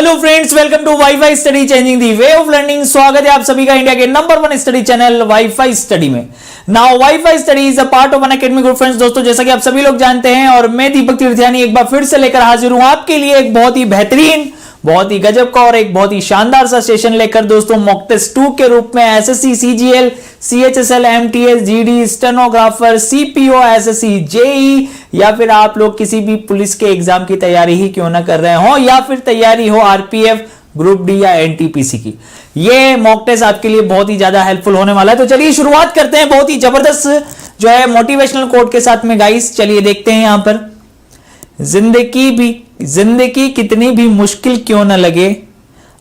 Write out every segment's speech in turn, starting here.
Hello friends, welcome to WiFi study changing the way of learning. स्वागत है आप सभी का इंडिया के number 1 study channel WiFi study में। Now WiFi study is a part of an academy group. Friends दोस्तों, जैसा कि आप सभी लोग जानते हैं और मैं दीपक तीर्थयानी एक बार फिर से लेकर हाजिर हूं आपके लिए एक बहुत ही बेहतरीन, बहुत ही गजब का और एक बहुत ही शानदार सा सेशन लेकर दोस्तों, मॉक टेस्ट 2 के रूप में SSC, CGL, CHSL, MTS, GD, stenographer, CPO, SSC, JE या फिर आप लोग किसी भी पुलिस के एग्जाम की तैयारी ही क्यों ना कर रहे हो या फिर तैयारी हो आरपीएफ, ग्रुप डी या एनटीपीसी की, ये मॉक टेस्ट आपके लिए बहुत ही ज्यादा हेल्पफुल होने वाला है। तो चलिए शुरुआत करते हैं बहुत ही जबरदस्त जो है मोटिवेशनल कोट के साथ में गाइस। चलिए देखते हैं यहां पर, जिंदगी कितनी भी मुश्किल क्यों ना लगे,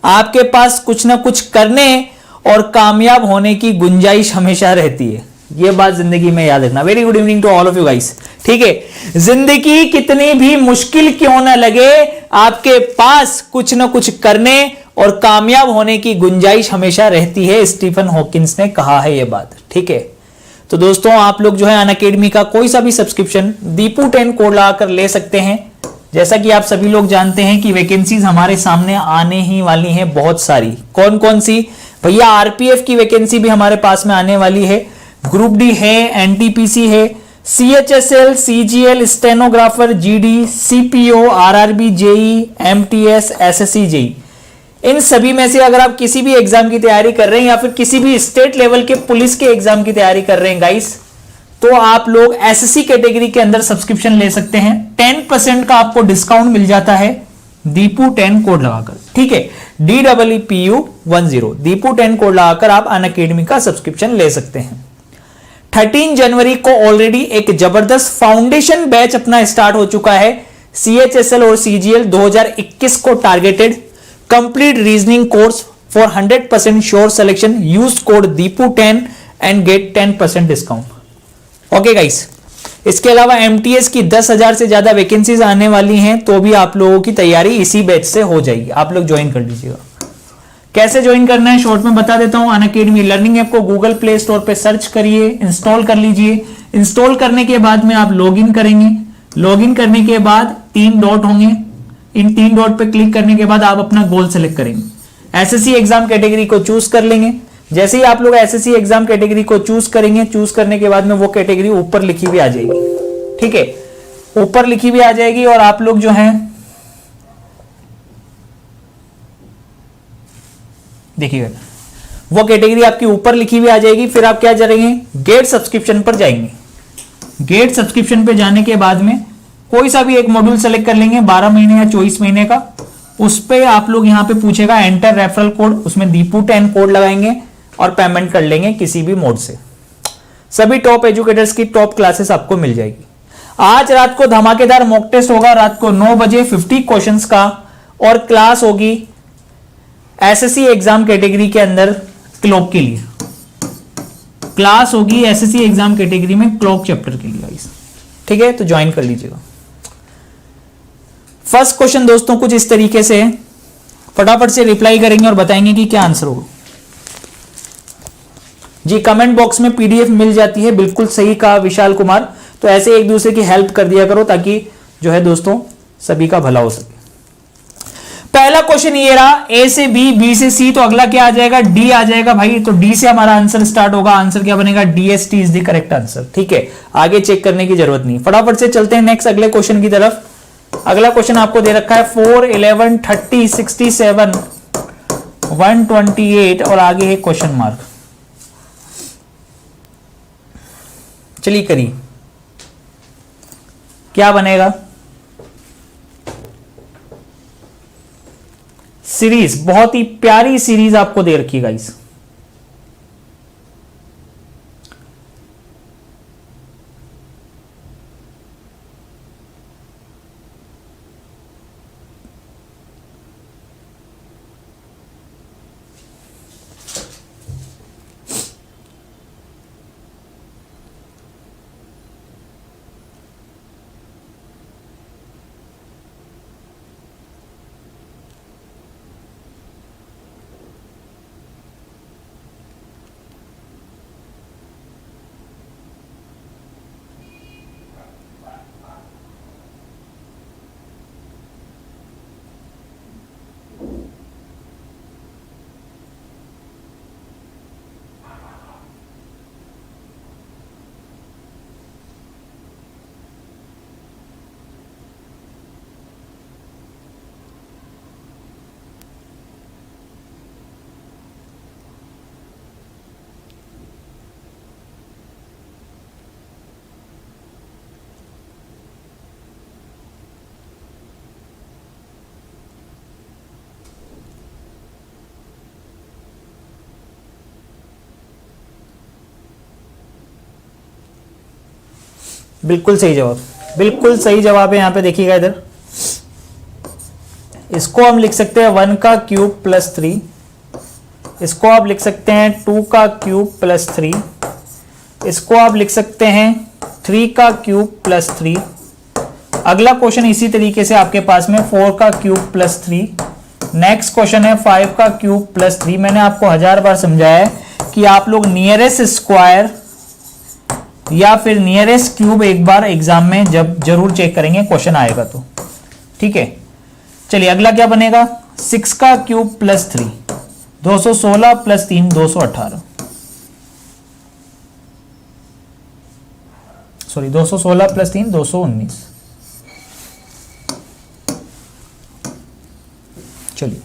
आपके पास कुछ ना कुछ करने और कामयाब होने की गुंजाइश हमेशा रहती है। ये बात जिंदगी में याद रखना। Very good evening to all of you guys. ठीक है, जिंदगी कितनी भी मुश्किल क्यों ना लगे, आपके पास कुछ ना कुछ करने और कामयाब होने की गुंजाइश हमेशा रहती है। स्टीफन हॉकिंस ने कहा है ये बात। ठीक है, तो दोस्तों आप लोग जो है अनअकैडमी का कोई सा भी सब्सक्रिप्शन दीपू 10 कोड लगाकर ले सकते हैं। जैसा कि आप सभी लोग जानते हैं कि वैकेंसीज हमारे सामने आने ही वाली हैं बहुत सारी। कौन कौन सी भैया? आरपीएफ की वैकेंसी भी हमारे पास में आने वाली है, ग्रुप डी है, एनटीपीसी है, CHSL, CGL, stenographer, GD, CPO, RRB, JE, MTS, SSC, JE. इन सभी में से अगर आप किसी भी एग्जाम की तैयारी कर रहे हैं या फिर किसी भी स्टेट लेवल के पुलिस के एग्जाम की तैयारी कर रहे हैं गाइस, तो आप लोग एसएससी कैटेगरी के अंदर सब्सक्रिप्शन ले सकते हैं। 10% का आपको डिस्काउंट मिल जाता है दीपू 10 कोड लगाकर। ठीक है, DEEPU10 दीपू 10 कोड लगाकर आप अनअकैडमी का सब्सक्रिप्शन ले सकते हैं। 13 जनवरी को ऑलरेडी एक जबरदस्त फाउंडेशन बैच अपना स्टार्ट हो चुका है। सीएचएसएल और सीजीएल 2021 को targeted complete reasoning course for 100% sure selection. Use code Deepu 10 and get 10% discount. Okay guys, इसके अलावा एमटीएस की 10,000 से ज्यादा वैकेंसीज आने वाली हैं, तो भी आप लोगों की तैयारी इसी बैच से हो जाएगी। आप लोग ज्वाइन कर लीजिएगा। कैसे ज्वाइन करना है शॉर्ट में बता देता हूं। अनअकैडमी लर्निंग ऐप को गूगल प्ले स्टोर पे सर्च करिए, इंस्टॉल कर लीजिए। इंस्टॉल करने के बाद में आप लॉगिन करेंगे। लॉगिन करने के बाद 3 डॉट होंगे, इन 3 डॉट पे क्लिक करने के बाद आप अपना गोल सेलेक्ट करेंगे। एसएससी एग्जाम कैटेगरी को चूज कर लेंगे। जैसे ही आप लोग एसएससी एग्जाम कैटेगरी को चूज करेंगे, चूज करने के बाद में वो कैटेगरी ऊपर लिखी हुई आ जाएगी। ठीक है, ऊपर लिखी हुई आ जाएगी और आप लोग जो हैं देखिएगा, वो कैटेगरी आपकी ऊपर लिखी हुई आ जाएगी। फिर आप क्या करेंगे, गेट सब्सक्रिप्शन पर जाएंगे। गेट सब्सक्रिप्शन पे जाने के बाद में कोई सा भी एक मॉड्यूल सेलेक्ट कर लेंगे, 12 महीने या 24 महीने का। उस पे आप लोग यहां पे पूछेगा एंटर रेफरल कोड, उसमें दीपू 10 कोड लगाएंगे और पेमेंट कर लेंगे किसी भी मोड से। सभी टॉप एजुकेटर्स की टॉप क्लासेस आपको मिल जाएगी। आज रात को धमाकेदार मॉक टेस्ट होगा, रात को 9 बजे 50 क्वेश्चंस का, और क्लास होगी एसएससी एग्जाम कैटेगरी के अंदर क्लॉक के लिए। क्लास होगी एसएससी एग्जाम कैटेगरी में क्लॉक चैप्टर के लिए। ठीक है, तो ज्वाइन कर लीजिएगा। फर्स्ट क्वेश्चन दोस्तों कुछ इस तरीके से है, फटाफट से रिप्लाई करेंगे और बताएंगे कि क्या आंसर होगा। जी, कमेंट बॉक्स में पीडीएफ मिल जाती है, बिल्कुल सही कहा विशाल कुमार। तो ऐसे एक दूसरे की हेल्प कर दिया करो ताकि जो है दोस्तों सभी का भला हो सके। पहला क्वेश्चन ये रहा, ए से बी, बी से सी, तो अगला क्या आ जाएगा, डी आ जाएगा भाई। तो डी से हमारा आंसर स्टार्ट होगा। आंसर क्या बनेगा, DST is the correct answer. ठीक है, आगे चेक करने की जरूरत नहीं। फटाफट से चलते हैं नेक्स्ट अगले क्वेश्चन की तरफ। अगला क्वेश्चन आपको दे रखा है 4, 11, 30, 67, 128 और आगे है क्वेश्चन मार्क। चलिए करिए, क्या बनेगा। सीरीज, बहुत ही प्यारी सीरीज आपको दे रखी है गाइस। बिल्कुल सही जवाब, बिल्कुल सही जवाब है। यहाँ पे देखिएगा इधर, इसको हम लिख सकते हैं 1 का क्यूब प्लस 3, इसको आप लिख सकते हैं 2 का क्यूब प्लस 3, इसको आप लिख सकते हैं 3 का क्यूब प्लस 3। अगला क्वेश्चन इसी तरीके से आपके पास में 4 का क्यूब प्लस 3। नेक्स्ट क्वेश्चन है 5 का क्यूब प्लस 3। मैंने आपको 1000 बार समझाया है कि आप लोग नियरेस्ट स्क्वायर या फिर नियरेस्ट क्यूब एक बार एग्जाम में जब जरूर चेक करेंगे, क्वेश्चन आएगा तो। ठीक है, चलिए अगला क्या बनेगा, 6 का cube plus 3, 216 plus 3 218, sorry 216 plus 3 219। चलिए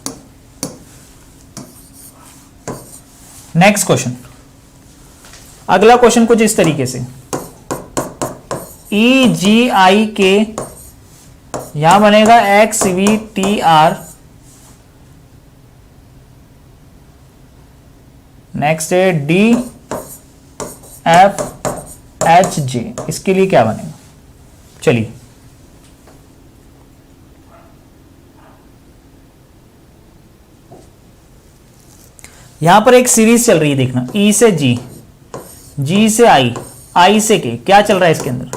नेक्स्ट क्वेश्चन, अगला क्वेश्चन कुछ इस तरीके से, ई जी आई के, यहां बनेगा x we T R, next है डी एफ एच जे, इसके लिए क्या बनेगा। चलिए यहां पर एक सीरीज चल रही है, देखना, ई से जी, जी से आई, आई से के, क्या चल रहा है इसके अंदर,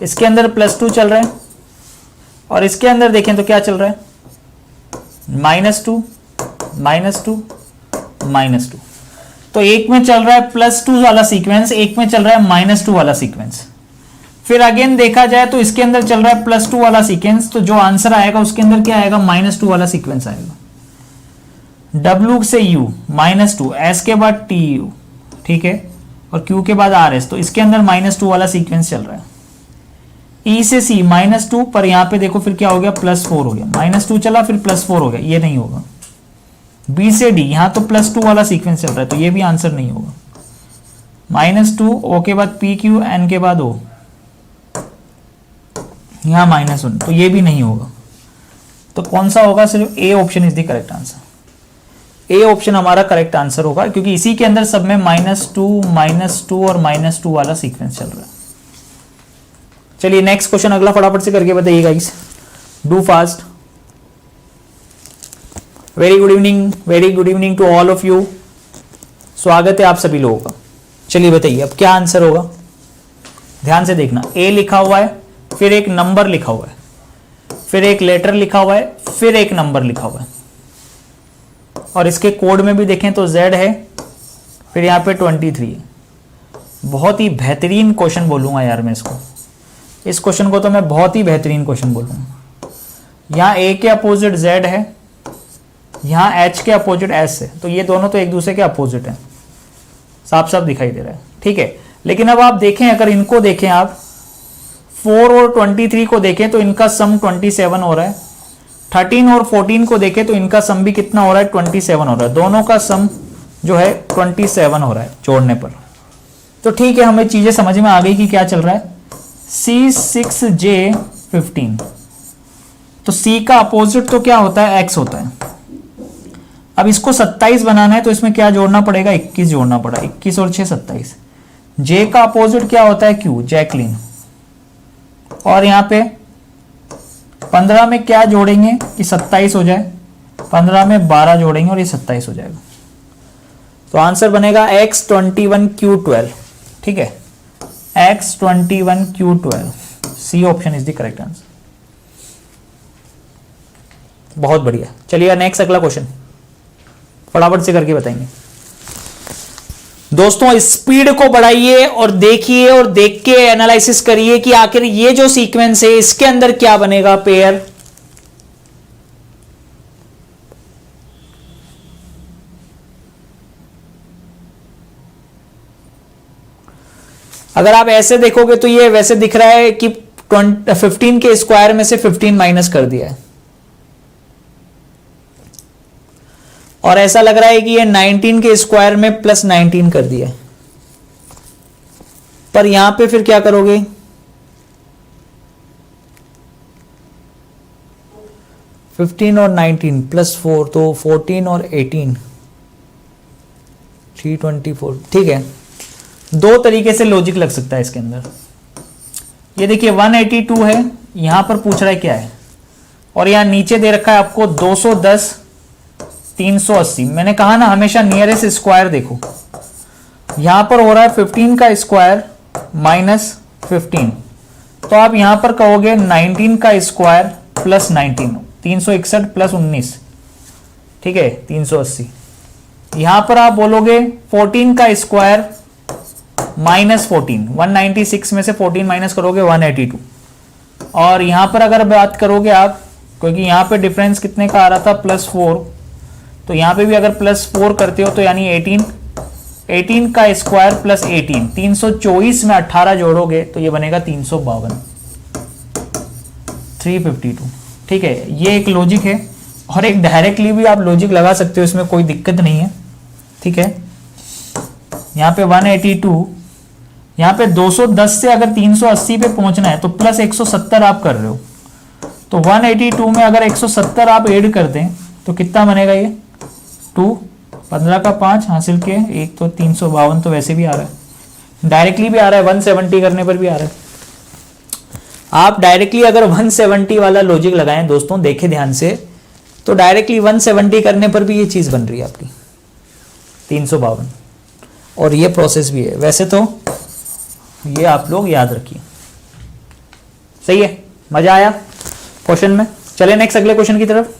इसके अंदर +2 चल रहा है, और इसके अंदर देखें तो क्या चल रहा है, -2 -2 -2। तो एक में चल रहा है +2 वाला सीक्वेंस, एक में चल रहा है -2 वाला सीक्वेंस। फिर अगेन देखा जाए तो इसके अंदर चल रहा है +2 वाला सीक्वेंस, तो जो आंसर आएगा उसके अंदर क्या आएगा, -2 वाला सीक्वेंस आएगा। W से U -2, S के बाद TU, ठीक है, और Q के बाद RS, तो इसके अंदर -2 वाला सीक्वेंस चल रहा है। E से C -2, पर यहां पे देखो फिर क्या हो गया, +4 हो गया, -2 चला फिर +4 हो गया, ये नहीं होगा। B से D, यहां तो +2 वाला सीक्वेंस चल रहा है, तो ये भी आंसर नहीं होगा। -2, O के बाद PQ, N के बाद O, यहां -1, तो ये भी नहीं होगा। तो कौन सा होगा, सिर्फ A option is the correct answer. A option हमारा करेक्ट आंसर होगा, क्योंकि इसी के अंदर सब में -2 और -2 वाला सीक्वेंस चल रहा है। चलिए नेक्स्ट क्वेश्चन अगला फटाफट से करके बताइए guys, do fast. Very good evening to all of you, स्वागत है आप सभी लोगों का। चलिए बताइए अब क्या आंसर होगा, ध्यान से देखना, ए लिखा हुआ है, फिर एक नंबर लिखा हुआ है, फिर एक लेटर लिखा हुआ है, फिर एक नंबर लिखा हुआ है, और इसके कोड में भी देखें तो Z है, फिर यहाँ पे 23 है। बहुत ही बेहतरीन क्वेश्चन बोलूँगा यार मैं इसको, इस क्वेश्चन को तो मैं बहुत ही बेहतरीन क्वेश्चन बोलूँगा। यहाँ A के अपोजिट Z है, यहाँ H के अपोजिट S है, तो ये दोनों तो एक दूसरे के अपोजिट हैं, साफ साफ दिखाई दे रहा है, ठीक है। लेकिन अब आप देखें, अगर इनको देखें आप, 4 और 23 को देखें तो इनका सम 27 हो रहा है, 13 और 14 को देखें तो इनका सम भी कितना हो रहा है, 27 हो रहा है। दोनों का सम जो है 27 हो रहा है जोड़ने पर। तो ठीक है, हमें चीजें समझ में आ गई कि क्या चल रहा है। C6J15, तो C का अपोजिट तो क्या होता है, X होता है। अब इसको 27 बनाना है तो इसमें क्या जोड़ना पड़ेगा, 21 जोड़ना पड़ा, 21 और 6 27। J का अपोजिट क्या होता है, Q, जैकलिन। और यहाँ पे 15 में क्या जोड़ेंगे कि 27 हो जाए, 15 में 12 जोड़ेंगे और ये 27 हो जाएगा। तो आंसर बनेगा X21Q12, ठीक है, X21Q12, C option is the correct answer. बहुत बढ़िया, चलिए नेक्स्ट अगला क्वेश्चन फटाफट से करके बताएंगे। दोस्तों स्पीड को बढ़ाइए और देखिए और देख के एनालिसिस करिए कि आखिर ये जो सीक्वेंस है इसके अंदर क्या बनेगा पेयर। अगर आप ऐसे देखोगे तो ये वैसे दिख रहा है कि 15 के स्क्वायर में से 15 माइनस कर दिया है, और ऐसा लग रहा है कि ये 19 के स्क्वायर में +19 कर दिया है। पर यहां पे फिर क्या करोगे, 15 और 19 +4 तो 14 और 18 324, ठीक है। दो तरीके से लॉजिक लग सकता है इसके अंदर। ये देखिए 182 है, यहां पर पूछ रहा है क्या है, और यहां नीचे दे रखा है आपको 210 380। मैंने कहा ना हमेशा नियरेस्ट स्क्वायर देखो, यहां पर हो रहा है 15 का स्क्वायर माइनस 15, तो आप यहां पर कहोगे 19 का स्क्वायर प्लस 19, 361 प्लस 19, ठीक है 380। यहां पर आप बोलोगे 14 का स्क्वायर माइनस 14, 196 में से 14 माइनस करोगे 182। और यहां पर अगर बात करोगे आप, क्योंकि यहां पे डिफरेंस कितने का आ रहा था +4, तो यहां पे भी अगर +4 करते हो तो यानी 18 का स्क्वायर प्लस 18, 324 में 18 जोड़ोगे तो ये बनेगा 352, 352। ठीक है, ये एक लॉजिक है, और एक डायरेक्टली भी आप लॉजिक लगा सकते हो, इसमें कोई दिक्कत नहीं है। ठीक है, यहाँ पे 182, यहाँ पे 210 से अगर 380 पे पहुंचना है तो प्लस 170 आप कर रहे हो, तो 182 में अगर 170 आप ऐड कर दें तो कितना बनेगा ये 2, 15 का 5 हासिल के, एक तो 352 तो वैसे भी आ रहा है, डायरेक्टली भी आ रहा है, 170 करने पर भी आ रहा है। आप डायरेक्टली अगर 170 वाला लॉजिक लगाएं दोस्तों, देखें ध्यान से, तो डायरेक्टली 170 करने पर भी ये चीज बन रही है आपकी 352, और ये प्रोसेस भी है। वैसे तो ये आप लोग याद रखिए, सही है, मजा आया क्वेश्चन में। चले नेक्स्ट अगले क्वेश्चन की तरफ।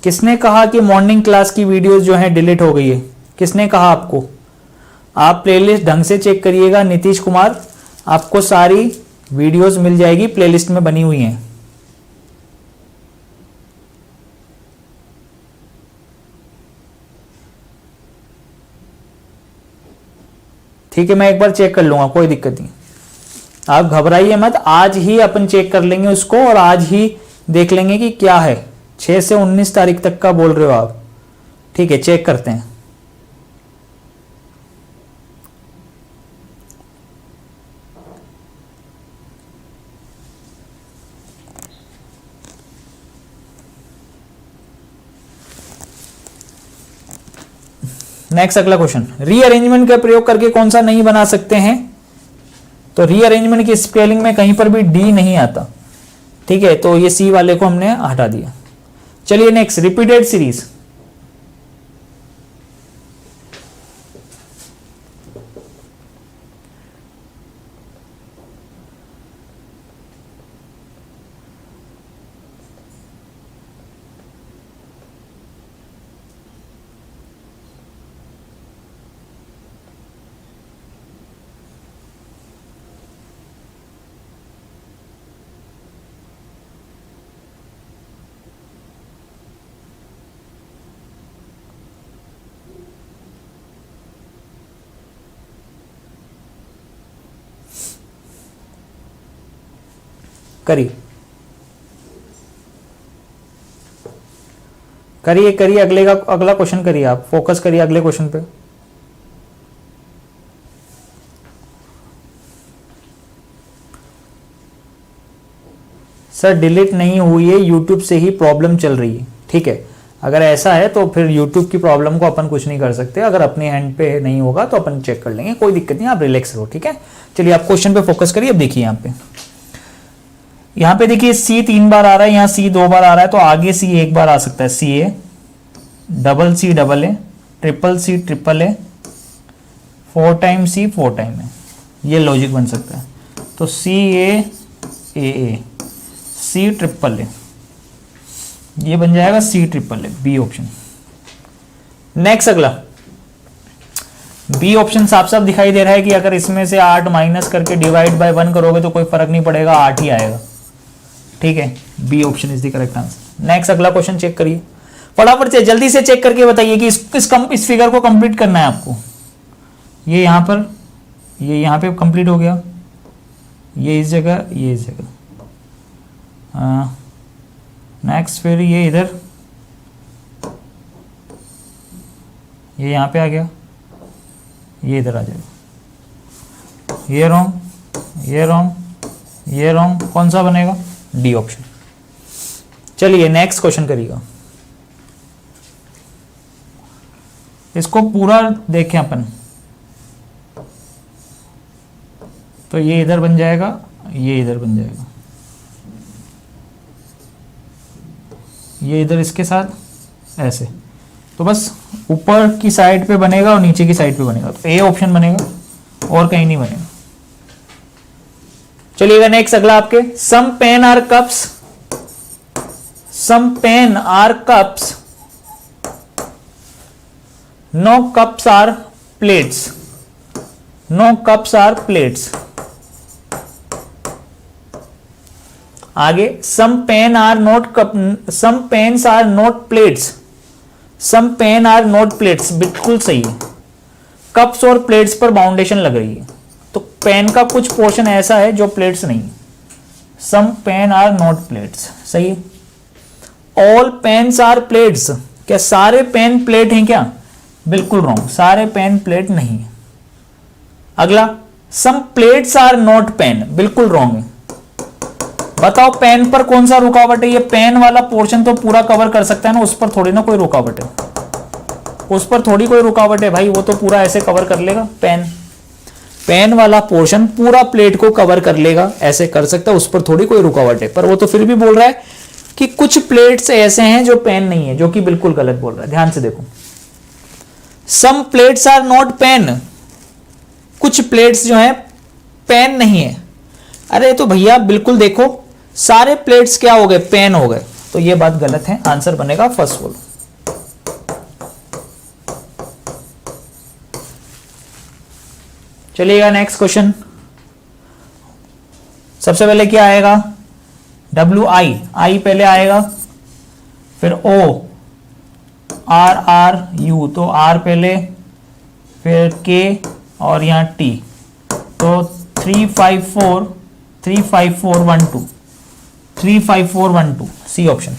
किसने कहा कि मॉर्निंग क्लास की वीडियोस जो है डिलीट हो गई है? किसने कहा आपको? आप प्लेलिस्ट ढंग से चेक करिएगा नीतीश कुमार, आपको सारी वीडियोस मिल जाएगी, प्लेलिस्ट में बनी हुई हैं। ठीक है, मैं एक बार चेक कर लूंगा, कोई दिक्कत नहीं, आप घबराइए मत, आज ही अपन चेक कर लेंगे उसको, और आज ही देख लेंगे कि क्या है। 6 से 19 तारीख तक का बोल रहे हो आप, ठीक है, चेक करते हैं। नेक्स्ट अगला क्वेश्चन, रीअरेंजमेंट का प्रयोग करके कौन सा नहीं बना सकते हैं? तो रीअरेंजमेंट की स्पेलिंग में कहीं पर भी डी नहीं आता, ठीक है, तो ये सी वाले को हमने हटा दिया। चलिए नेक्स्ट, रिपीटेड सीरीज। करिए करिए करिए, अगला क्वेश्चन करिए, आप फोकस करिए अगले क्वेश्चन पे। सर डिलीट नहीं हुई है, यूट्यूब से ही प्रॉब्लम चल रही है। ठीक है, अगर ऐसा है तो फिर यूट्यूब की प्रॉब्लम को अपन कुछ नहीं कर सकते, अगर अपने हैंड पे नहीं होगा तो अपन चेक कर लेंगे, कोई दिक्कत नहीं, आप रिलैक्स रहो। ठीक है, चलिए आप क्वेश्चन पे फोकस करिए। अब देखिए यहाँ पे देखिए सी 3 बार आ रहा है, यहाँ सी 2 बार आ रहा है, तो आगे सी 1 बार आ सकता है, C A, double C double A, triple C triple A, 4 time C 4 time A, ये लॉजिक बन सकता है। तो सी ए ए, सी ट्रिपल ए, ये बन जाएगा C triple A, B option. Next अगला, बी ऑप्शन साफ साफ दिखाई दे रहा है कि अगर इसमें से 8 माइनस करके डिवाइड बाय 1 करोगे तो कोई फर्क नहीं पड़ेगा, 8 ही आएगा। ठीक है, B option is the correct answer. Next अगला क्वेश्चन चेक करिए, फटाफट से जल्दी से चेक करके बताइए कि इस फिगर को कंप्लीट करना है आपको। ये यहां पर, ये यहां पे कंप्लीट हो गया, ये इस जगह, ये इस जगह, नेक्स्ट फिर ये इधर, ये यहां पे आ गया, ये इधर आ जाएगा, ये रॉन्ग, ये रॉन्ग, ये रॉन्ग, कौन सा बनेगा? D option. चलिए नेक्स्ट क्वेश्चन करिएगा। इसको पूरा देखें अपन, तो ये इधर बन जाएगा, ये इधर बन जाएगा, ये इधर इसके साथ ऐसे, तो बस ऊपर की साइड पे बनेगा और नीचे की साइड पे बनेगा, तो ए ऑप्शन बनेगा और कहीं नहीं बनेगा। चलिएगा नेक्स्ट अगला आपके, some pen are cups, some pen are cups, no cups are plates, no cups are plates. आगे, some pen are not cup, some pens are not plates, some pen are not plates बिल्कुल सही है, cups और plates पर बाउंडेशन लग रही है, तो पेन का कुछ पोर्शन ऐसा है जो प्लेट्स नहीं है। Some pen are not plates सही है। ऑल पेन्स आर प्लेट्स, क्या सारे पेन प्लेट हैं क्या? बिल्कुल रॉन्ग, सारे पेन प्लेट नहीं है। अगला, सम प्लेट्स आर नॉट पेन, बिल्कुल रॉन्ग है। बताओ पेन पर कौन सा रुकावट है? ये पेन वाला पोर्शन तो पूरा कवर कर सकता है ना, उस पर थोड़ी ना कोई रुकावट है, उस पर थोड़ी कोई रुकावट है भाई, वो तो पूरा ऐसे कवर कर लेगा। पेन, पेन वाला पोर्शन पूरा प्लेट को कवर कर लेगा, ऐसे कर सकता है, उस पर थोड़ी कोई रुकावट है। पर वो तो फिर भी बोल रहा है कि कुछ प्लेट्स ऐसे हैं जो पेन नहीं है, जो कि बिल्कुल गलत बोल रहा है। ध्यान से देखो, सम प्लेट्स आर नॉट पेन, कुछ प्लेट्स जो हैं पेन नहीं है। अरे तो भैया बिल्कुल देखो, सारे प्लेट्स क्या हो गए? पेन हो गए, तो ये बात गलत है। आंसर बनेगा फर्स्ट वाला। चलिएगा नेक्स्ट क्वेश्चन। सबसे पहले क्या आएगा? डब्ल्यू आई, आई पहले आएगा, फिर ओ, आर आर यू, तो आर पहले, फिर के और यहां टी, तो 354 35412, 35412 सी ऑप्शन।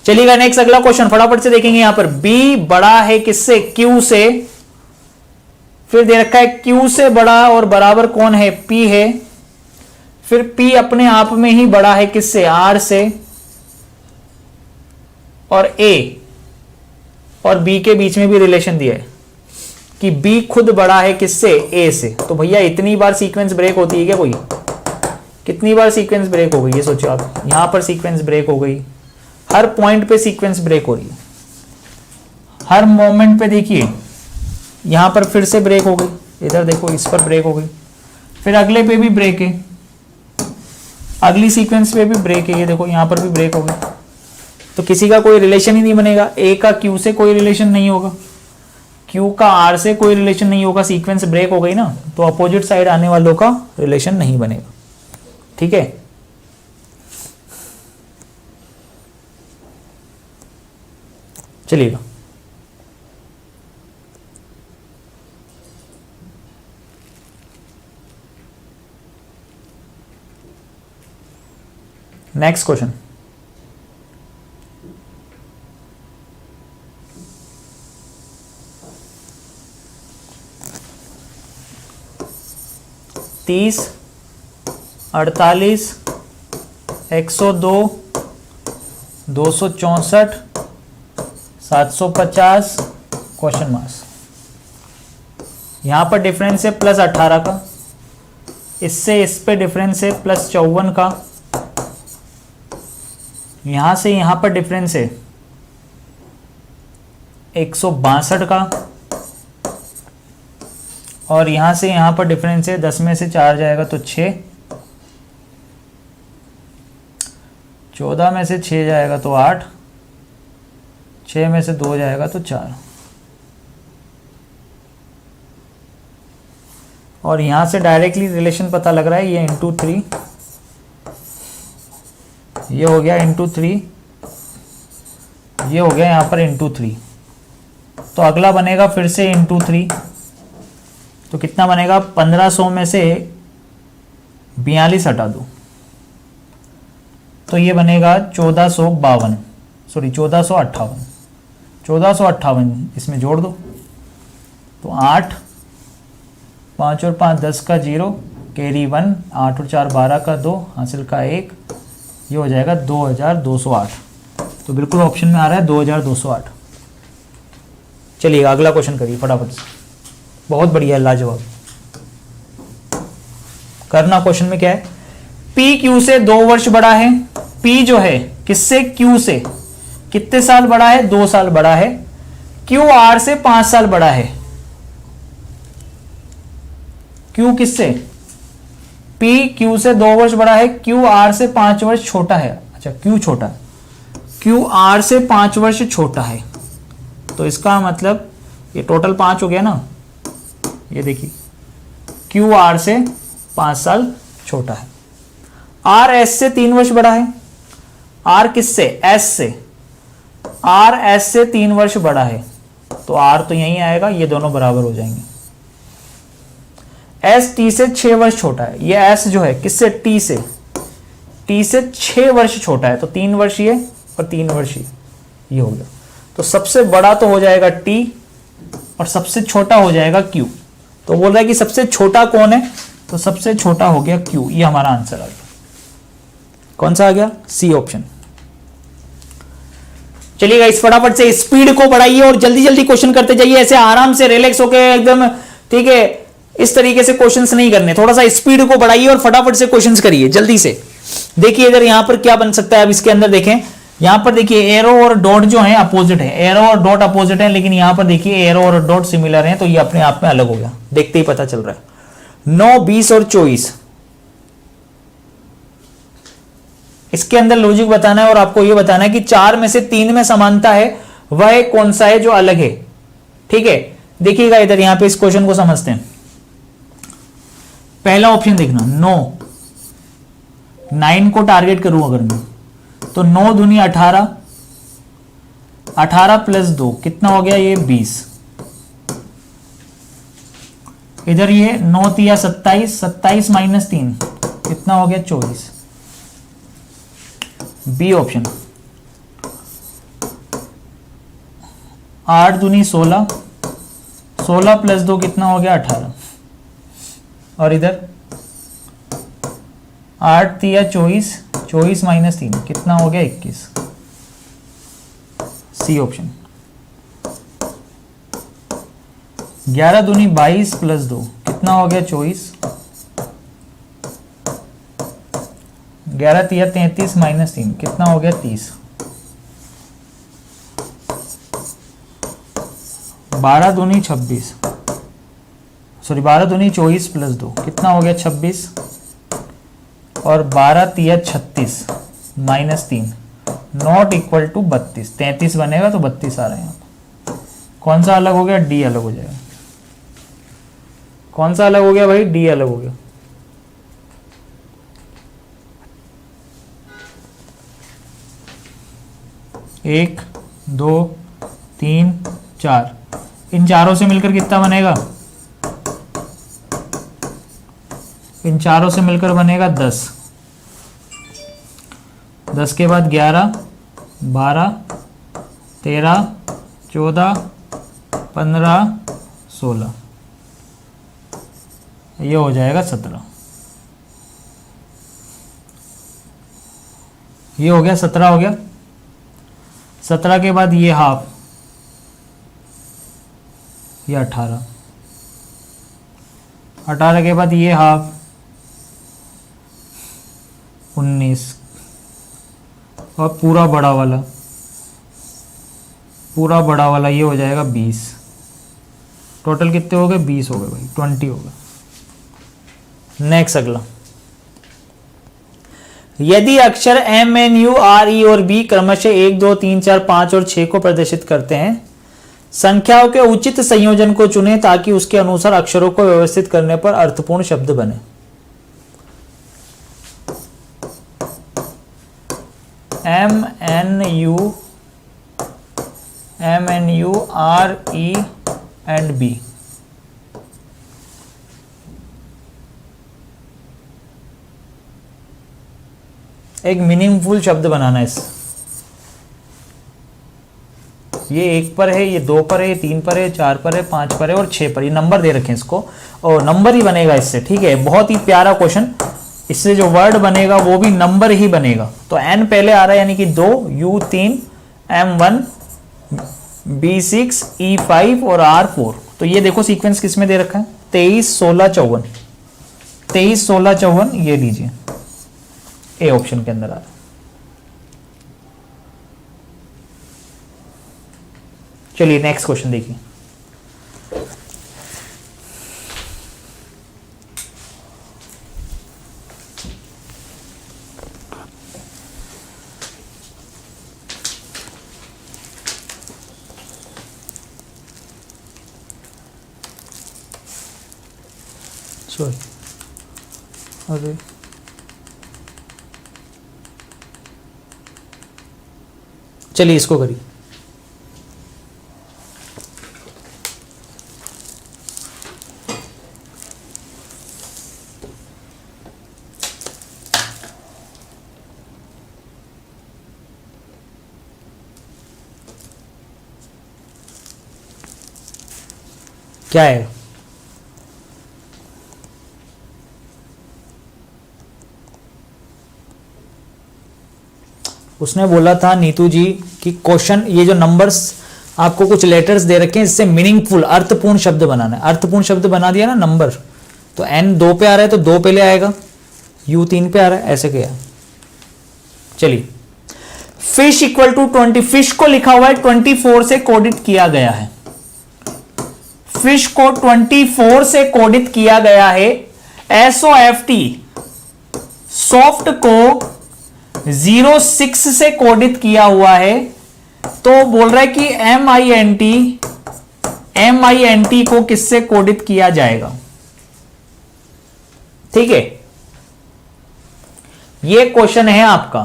चलिएगा नेक्स्ट अगला क्वेश्चन फटाफट से देखेंगे। यहां पर बी बड़ा है किससे? क्यू से। फिर दे रखा है क्यू से बड़ा और बराबर कौन है? पी है। फिर पी अपने आप में ही बड़ा है किससे? आर से। और ए और बी के बीच में भी रिलेशन दिया है कि बी खुद बड़ा है किससे? ए से। तो भैया इतनी बार सीक्वेंस ब्रेक होती है क्या कोई? कितनी बार सीक्वेंस ब्रेक हो गई ये सोचो आप। यहां पर सीक्वेंस ब्रेक हो गई, हर पॉइंट पे सीक्वेंस ब्रेक हो रही है, हर मोमेंट पे देखिए यहां पर फिर से ब्रेक हो गई, इधर देखो इस पर ब्रेक हो गई, फिर अगले पे भी ब्रेक है, अगली सीक्वेंस पे भी ब्रेक है, ये देखो यहां पर भी ब्रेक हो गई। तो किसी का कोई रिलेशन ही नहीं बनेगा। ए का क्यू से कोई रिलेशन नहीं होगा, क्यू का आर से कोई रिलेशन नहीं होगा, सीक्वेंस ब्रेक हो गई ना, तो अपोजिट साइड आने वालों का रिलेशन नहीं बनेगा। ठीक है, चलिएगा नेक्स्ट क्वेश्चन। तीस, 48, 102, 264, 750, क्वेश्चन मार्क्स। यहां पर डिफरेंस है +18 का, इससे इस पे डिफरेंस है +54 का, यहां से यहां पर डिफरेंस है 162 का, और यहां से यहां पर डिफरेंस है 10 में से 4 जाएगा तो 6, 14 में से 6 जाएगा तो 8, 6 में से 2 जाएगा तो 4, और यहां से डायरेक्टली रिलेशन पता लग रहा है, ये इंटू 3, ये हो गया इंटू 3, ये हो गया यहां पर इंटू 3, तो अगला बनेगा फिर से इंटू 3, तो कितना बनेगा? 1500 में से 42 हटा दो तो ये बनेगा 1452, सॉरी 1458, 1458 इसमें जोड़ दो तो 8, 5 और 5 10 का 0, कैरी 1, 8 और 4 12 का 2, हासिल का 1, ये हो जाएगा 2208। तो बिल्कुल ऑप्शन में आ रहा है 2208। चलिए अगला क्वेश्चन करिए फटाफट से, बहुत बढ़िया, लाजवाब। करना क्वेश्चन में क्या है, P Q से 2 वर्ष बड़ा है। P जो है किससे, Q से कितने साल बड़ा है, 2 साल बड़ा है। Q R से 5 साल बड़ा है। Q किससे, P Q से 2 वर्ष बड़ा है, Q R से 5 वर्ष छोटा है। अच्छा Q छोटा, Q R से 5 वर्ष छोटा है, तो इसका मतलब ये टोटल 5 हो गया ना, ये देखिए Q R से 5 साल छोटा है। R S से 3 वर्ष बड़ा है। R किससे, S से, R S से 3 वर्ष बड़ा है, तो R तो यहीं आएगा, ये दोनों बराबर हो जाएंगे। S T से 6 वर्ष छोटा है। ये S जो है किससे, T से, T से 6 वर्ष छोटा है, तो 3 वर्ष ये और 3 वर्ष ये हो गया। तो सबसे बड़ा तो हो जाएगा T और सबसे छोटा हो जाएगा Q। तो बोल रहा है कि सबसे छोटा कौन है, तो सबसे छोटा हो गया Q। ये हमारा आंसर आ गया। कौन सा आ गया, सी ऑप्शन। चलिएगा इस फटाफट से स्पीड को बढ़ाइए और जल्दी जल्दी क्वेश्चन करते जाइए, ऐसे आराम से रिलैक्स होके एकदम, ठीक है। इस तरीके से क्वेश्चंस नहीं करने, थोड़ा सा स्पीड को बढ़ाइए और फटाफट से क्वेश्चंस करिए जल्दी से। देखिए इधर यहां पर क्या बन सकता है, अब इसके अंदर देखें, यहां पर देखिए एरो और डॉट जो है अपोजिट है, एरो और डॉट अपोजिट है, लेकिन यहां पर देखिए एरो और डॉट सिमिलर है, तो ये अपने आप में अलग हो गया, देखते ही पता चल रहा है। 9, 20 और 24, इसके अंदर लॉजिक बताना है और आपको ये बताना है कि 4 में से 3 में समानता है, वह कौन सा है जो अलग है, ठीक है। देखिएगा इधर यहां पे इस क्वेश्चन को समझते हैं। पहला ऑप्शन देखना, 9 को टारगेट करूं अगर मैं, तो 9 दूनी 18, 18 प्लस 2 कितना हो गया, ये 20। इधर ये 9 तिया 27, 27 माइनस 3 कितना हो गया, 24। बी ऑप्शन, 8 दूनी 16, 16 प्लस 2 कितना हो गया, 18। और इधर 8 तिया 24, 24 माइनस 3 कितना हो गया, 21। C option. 11 दूनी 22 प्लस 2 कितना हो गया, 24। 11 तिया 33 माइनस 3 कितना हो गया, 30। 12 दूनी 26, सॉरी 12 दूनी 24 प्लस 2 कितना हो गया, 26। और 12 तिया 36 माइनस 3 नॉट इक्वल टू 32, 33 बनेगा तो 32 आ रहा है यहाँ पर। कौन सा अलग हो गया, डी अलग हो जाएगा। कौन सा अलग हो गया भाई, डी अलग हो गया। एक, 2, 3, 4, इन चारों से मिलकर कितना बनेगा, इन चारों से मिलकर बनेगा 10। 10 के बाद 11, 12, 13, 14, 15, 16, ये हो जाएगा 17। ये हो गया 17 हो गया। 17 के बाद ये हाफ, ये 18, 18 के बाद ये हाफ 19, और पूरा बड़ा वाला, पूरा बड़ा वाला ये हो जाएगा 20। टोटल कितने हो गए, 20 हो गए भाई, 20 हो गए। नेक्स्ट अगला, यदि अक्षर M, N, U, R, E और B क्रमशः 1, 2, 3, 4, 5 और 6 को प्रदर्शित करते हैं, संख्याओं के उचित संयोजन को चुनें ताकि उसके अनुसार अक्षरों को व्यवस्थित करने पर अर्थपूर्ण शब्द बने। M, N, U, R, E and B। एक मीनिंगफुल शब्द बनाना है। ये 1 पर है, ये 2 पर है, ये 3 पर है, 4 पर है, 5 पर है और 6 पर। ये नंबर दे रखे हैं इसको, और नंबर ही बनेगा इससे, ठीक है। बहुत ही प्यारा क्वेश्चन, इससे जो वर्ड बनेगा वो भी नंबर ही बनेगा। तो N पहले आ रहा है यानी कि 2, U 3, M 1, B6 E5 और R4। तो ये देखो सीक्वेंस किस में दे रखा है, 23 16 54, 23 16 54, ये लीजिए ए ऑप्शन के अंदर आ रहा है। चलिए नेक्स्ट क्वेश्चन देखिए। सॉरी, अरे चलिए इसको करिए। क्या है? उसने बोला था नीतू जी कि क्वेश्चन, ये जो नंबर्स आपको कुछ लेटर्स दे रखे हैं, इससे मीनिंगफुल अर्थपूर्ण शब्द बनाना है। अर्थपूर्ण शब्द बना दिया ना नंबर, तो n 2 पे आ रहा है तो 2 पे ले आएगा, u 3 पे आ रहा है, ऐसे क्या। चलिए, फिश इक्वल टू 20, फिश को लिखा हुआ है 24 से कोडित किया गया है। फिश को 24 से कोडित किया गया है। SOFT सॉफ्ट को 06 से कोडित किया हुआ है। तो बोल रहा है कि MINT को किससे कोडित किया जाएगा। ठीक है, यह क्वेश्चन है आपका।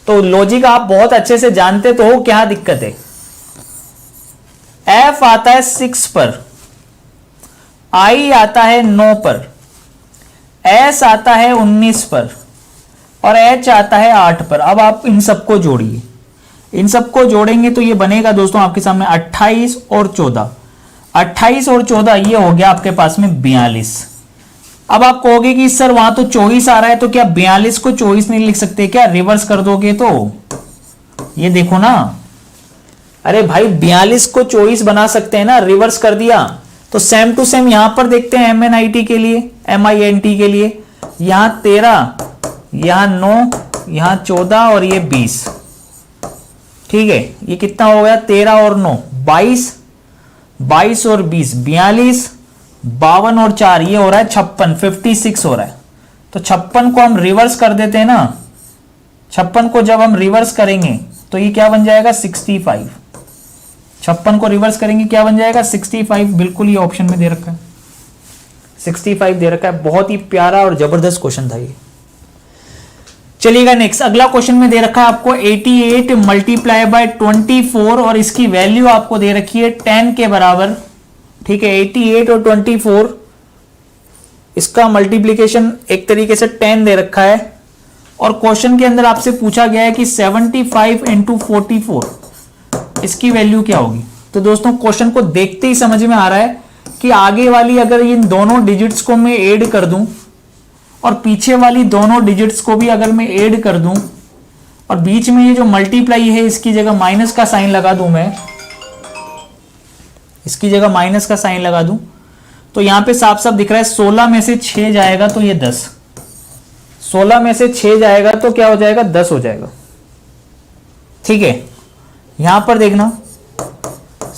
तो लॉजिक आप बहुत अच्छे से जानते तो हो, क्या दिक्कत है। F आता है 6 पर, I आता है 9 पर, S आता है 19 पर और H आता है 8 पर। अब आप इन सबको जोड़िए, इन सबको जोड़ेंगे तो ये बनेगा दोस्तों आपके सामने 28 और 14। 28 और 14 ये हो गया आपके पास में 42। अब आप कहोगे कि सर वहां तो 24 आ रहा है, तो क्या 42 को 24 नहीं लिख सकते क्या? रिवर्स कर दोगे तो ये देखो ना, अरे भाई 42 को 24 बना सकते हैं ना, रिवर्स कर दिया तो सेम टू सेम यहां पर देखते हैं MINT के लिए, MINT के लिए यहां 13, यहां 9, यहां 14 और ये 20। ठीक है, ये कितना हो गया? 13 और 9 22, 22 और 20 42, 52 और 4 ये हो रहा है 56, 56 हो रहा है। तो 56 को हम रिवर्स कर देते हैं ना, 56 को जब हम रिवर्स करेंगे तो ये क्या बन जाएगा? 65। 56 को रिवर्स करेंगे क्या बन जाएगा? 65। बिल्कुल ये ऑप्शन में दे रखा है, 65 दे रखा है। बहुत ही प्यारा और जबरदस्त क्वेश्चन था ये। चलिएगा नेक्स्ट, अगला क्वेश्चन में दे रखा है आपको 88 मल्टीप्लाई बाय 24 और इसकी वैल्यू आपको दे रखी है 10 के बराबर। ठीक है, 88 और 24 इसका मल्टीप्लीकेशन एक तरीके से 10 दे रखा है और क्वेश्चन के अंदर आपसे पूछा गया है कि 75 इंटू 44 इसकी वैल्यू क्या होगी। तो दोस्तों क्वेश्चन को देखते ही समझ में आ रहा है कि आगे वाली अगर इन दोनों डिजिट्स को मैं ऐड कर दूं और पीछे वाली दोनों डिजिट्स को भी अगर मैं ऐड कर दूं और बीच में ये जो मल्टीप्लाई है इसकी जगह माइनस का साइन लगा दूं, मैं इसकी जगह माइनस का साइन लगा दूं, तो यहां पे साफ साफ दिख रहा है 16 में से 6 जाएगा तो ये 10, 16 में से 6 जाएगा तो क्या हो जाएगा? 10 हो जाएगा। ठीक है, यहां पर देखना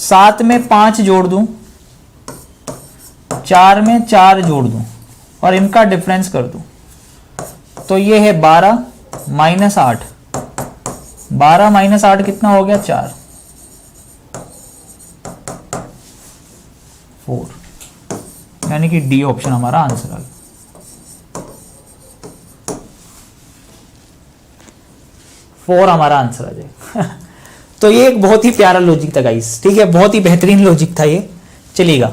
7 में 5 जोड़ दूं, 4 में 4 जोड़ दूं और इनका डिफरेंस कर दूं तो ये है 12 माइनस 8, 12 माइनस 8 कितना हो गया? 4, 4, यानी कि डी ऑप्शन हमारा आंसर आ गया। फोर हमारा आंसर आ जाएगा। तो ये एक बहुत ही प्यारा लॉजिक था गाइस, ठीक है, बहुत ही बेहतरीन लॉजिक था ये। चलिएगा,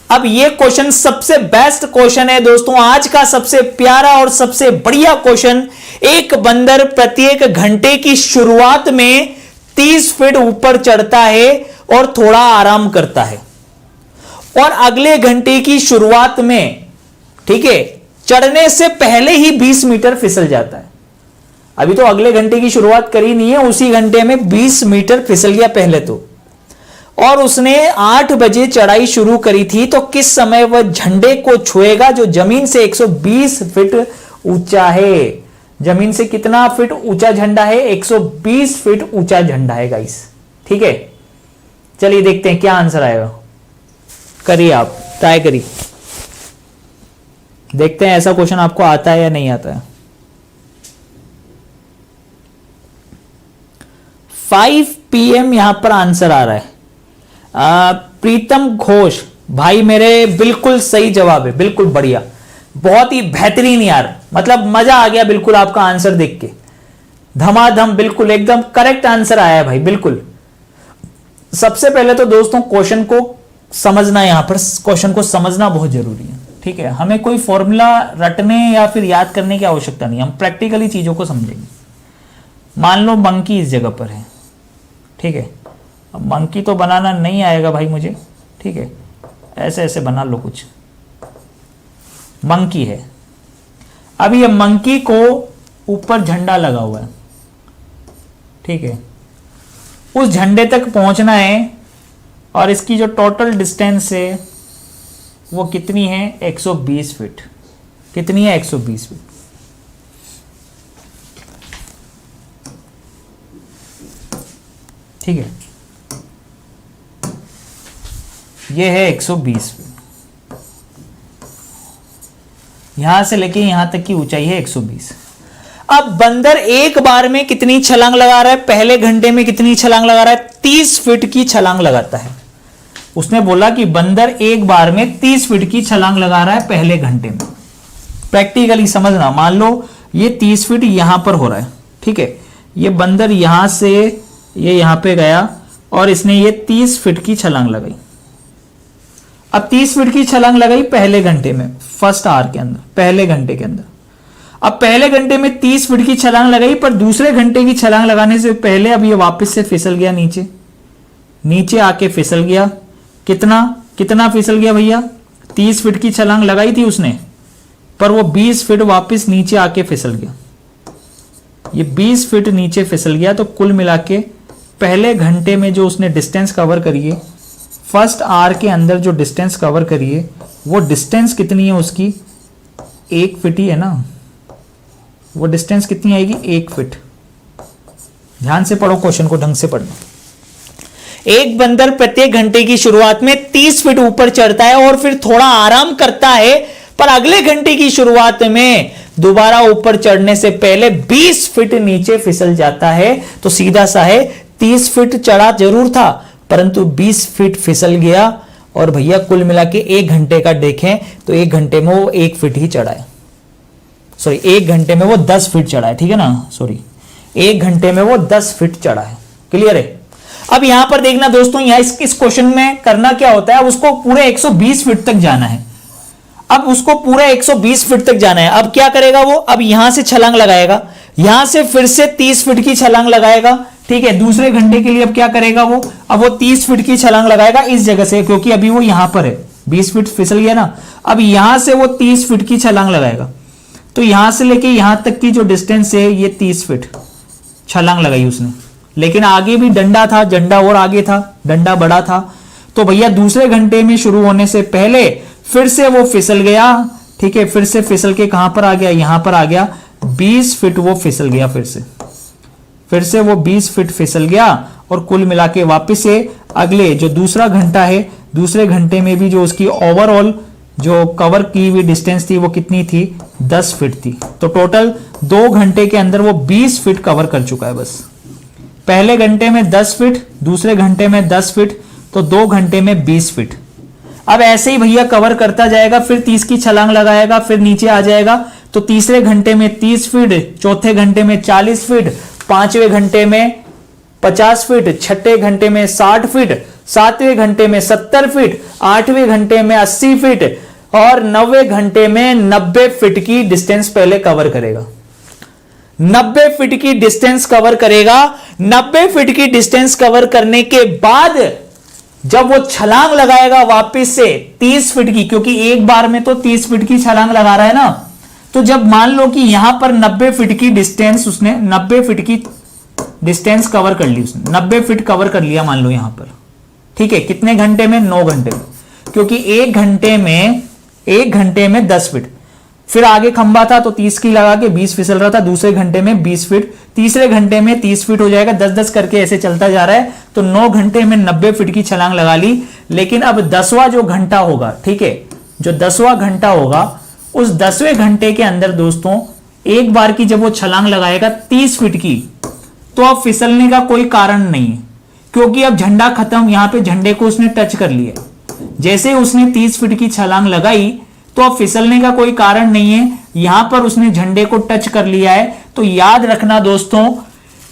अब ये क्वेश्चन सबसे बेस्ट क्वेश्चन है दोस्तों, आज का सबसे प्यारा और सबसे बढ़िया क्वेश्चन। एक बंदर प्रत्येक घंटे की शुरुआत में 30 फीट ऊपर चढ़ता है और थोड़ा आराम करता है, और अगले घंटे की शुरुआत में, ठीक है, चढ़ने से पहले ही 20 मीटर फिसल जाता है। अभी तो अगले घंटे की शुरुआत करी नहीं है, उसी घंटे में 20 मीटर फिसल गया पहले तो। और उसने 8 बजे चढ़ाई शुरू करी थी, तो किस समय वह झंडे को छुएगा जो जमीन से 120 फीट ऊंचा है। जमीन से कितना फीट ऊंचा झंडा है? 120 फीट ऊंचा झंडा है गाइस। ठीक है, चलिए देखते हैं क्या आंसर आएगा। करिए, आप ट्राई करिए, देखते हैं ऐसा क्वेश्चन आपको आता है या नहीं आता है। 5 PM यहां पर आंसर आ रहा है। प्रीतम घोष भाई मेरे बिल्कुल सही जवाब है, बिल्कुल बढ़िया, बहुत ही बेहतरीन यार, मतलब मजा आ गया बिल्कुल आपका आंसर देख के, धमाधम, बिल्कुल एकदम करेक्ट आंसर आया है भाई, बिल्कुल। सबसे पहले तो दोस्तों क्वेश्चन को समझना, यहां पर क्वेश्चन को समझना बहुत जरूरी है। ठीक है, हमें कोई फॉर्मूला रटने या फिर याद करने की आवश्यकता नहीं, हम प्रैक्टिकली चीजों को समझेंगे। मान लो मंकी इस जगह पर है, ठीक है, अब मंकी तो बनाना नहीं आएगा भाई मुझे, ठीक है, ऐसे ऐसे बना लो कुछ। मंकी है, अब ये मंकी को ऊपर झंडा लगा हुआ है, ठीक है, उस झंडे तक पहुंचना है और इसकी जो टोटल डिस्टेंस है वो कितनी है? 120 फीट। कितनी है? 120 फीट। ठीक है, ये है 120 फीट, यहां से लेके यहां तक की ऊंचाई है 120। अब बंदर एक बार में कितनी छलांग लगा रहा है? पहले घंटे में कितनी छलांग लगा रहा है? 30 फीट की छलांग लगाता है। उसने बोला कि बंदर एक बार में 30 फीट की छलांग लगा रहा है पहले घंटे में। प्रैक्टिकली समझना, मान लो ये 30 फीट यहां पर हो रहा है, ठीक है, ये बंदर यहां से ये यहां पे गया और इसने ये 30 फीट की छलांग लगाई। अब 30 फीट की छलांग लगाई पहले घंटे में, फर्स्ट आवर के अंदर, पहले घंटे के अंदर। अब पहले घंटे में 30 फीट की छलांग लगाई, पर दूसरे घंटे की छलांग लगाने से पहले अब ये वापस से फिसल गया नीचे, नीचे आके फिसल गया। कितना कितना फिसल गया भैया? 30 फीट की छलांग लगाई थी उसने, पर वो 20 फीट वापस नीचे आके फिसल गया। ये 20 फीट नीचे फिसल गया, तो कुल मिला के पहले घंटे में जो उसने डिस्टेंस कवर करी है, फर्स्ट आवर के अंदर जो डिस्टेंस कवर करी है, वो डिस्टेंस कितनी है उसकी? 1 फीट ही है ना। वो डिस्टेंस कितनी आएगी? 1 फीट। ध्यान से पढ़ो, क्वेश्चन को ढंग से पढ़ना। एक बंदर प्रत्येक घंटे की शुरुआत में 30 फीट ऊपर चढ़ता है और फिर थोड़ा आराम करता है, पर अगले घंटे की शुरुआत में दोबारा ऊपर चढ़ने से पहले 20 फीट नीचे फिसल जाता है। तो सीधा सा है, 30 फीट चढ़ा जरूर था, परंतु 20 फीट फिसल गया। और भैया कुल मिला के 1 घंटे का देखें तो 1 घंटे में वो 1 फीट ही चढ़ा है, सॉरी 1 घंटे में वो 10 फीट चढ़ा है, ठीक है ना, सॉरी 1 घंटे में वो 10 फीट चढ़ा है। क्लियर है? अब यहां पर देखना दोस्तों, यहां इस क्वेश्चन में करना क्या होता है, अब उसको पूरे 120 फीट तक जाना है। अब उसको पूरे 120 फीट तक जाना है। अब क्या करेगा वो? अब यहां से छलांग लगाएगा, यहां से फिर से 30 फीट की छलांग लगाएगा, ठीक है। दूसरे घंटे के लिए अब क्या करेगा वो? अब वो 30 फीट की छलांग लगाएगा इस जगह से, क्योंकि अभी वो यहां पर है, 20 फीट फिसल गया ना। अब यहां से वो 30 फीट की छलांग लगाएगा, तो यहां से लेके यहां तक की जो डिस्टेंस है ये 30 फीट छलांग लगाई उसने। लेकिन आगे भी डंडा था, डंडा और आगे था, डंडा बड़ा था। तो भैया दूसरे घंटे में शुरू होने से पहले फिर से वो फिसल गया, ठीक है, फिर से फिसल के कहां पर आ गया? यहां पर आ गया, 20 फीट वो फिसल गया, फिर से वो 20 फीट फिसल गया। और कुल मिला के वापिस से अगले जो दूसरा घंटा है, दूसरे घंटे में भी जो उसकी ओवरऑल जो कवर की हुई डिस्टेंस थी वो कितनी थी? 10 फीट थी। तो टोटल 2 घंटे के अंदर वो 20 फीट कवर कर चुका है बस। पहले घंटे में 10 फीट, दूसरे घंटे में 10 फीट, तो 2 घंटे में 20 फीट। अब ऐसे ही भैया कवर करता जाएगा, फिर 30 की छलांग लगाएगा, फिर नीचे आ जाएगा। तो तीसरे घंटे में 30 फीट, चौथे घंटे में 40 फीट, पांचवें घंटे में 50 फीट, छठे घंटे में 60 फीट, सातवें घंटे में 70 फीट, आठवें घंटे में 80 फीट और 9वें घंटे में 90 फीट की डिस्टेंस पहले कवर करेगा। 90 फीट की डिस्टेंस कवर करेगा। 90 फीट की डिस्टेंस कवर करने के बाद जब वो छलांग लगाएगा वापस से 30 फीट की, क्योंकि एक बार में तो 30 फीट की छलांग लगा रहा है ना, तो जब मान लो कि यहां पर 90 फीट की डिस्टेंस, उसने 90 फीट की डिस्टेंस कवर कर ली, उसने 90 फीट कवर कर लिया मान लो यहां पर, ठीक है, कितने घंटे में? 9 घंटे में, क्योंकि एक घंटे में 10 फीट। फिर आगे खंबा था तो 30 की लगा के 20 फिसल रहा था, दूसरे घंटे में 20 फीट, तीसरे घंटे में 30 फीट हो जाएगा, 10-10 करके ऐसे चलता जा रहा है। तो 9 घंटे में 90 फीट की छलांग लगा ली। लेकिन अब 10वां जो घंटा होगा, ठीक है, जो 10वां घंटा होगा, उस 10वें घंटे के अंदर दोस्तों एक बार की जब वो छलांग लगाएगा 30 फीट की, तो अब फिसलने का कोई कारण नहीं है, क्योंकि अब झंडा खत्म, यहां पे झंडे को उसने टच कर लिया। जैसे उसने 30 फीट की छलांग लगाई तो अब फिसलने का कोई कारण नहीं है, यहां पर उसने झंडे को टच कर लिया है। तो याद रखना दोस्तों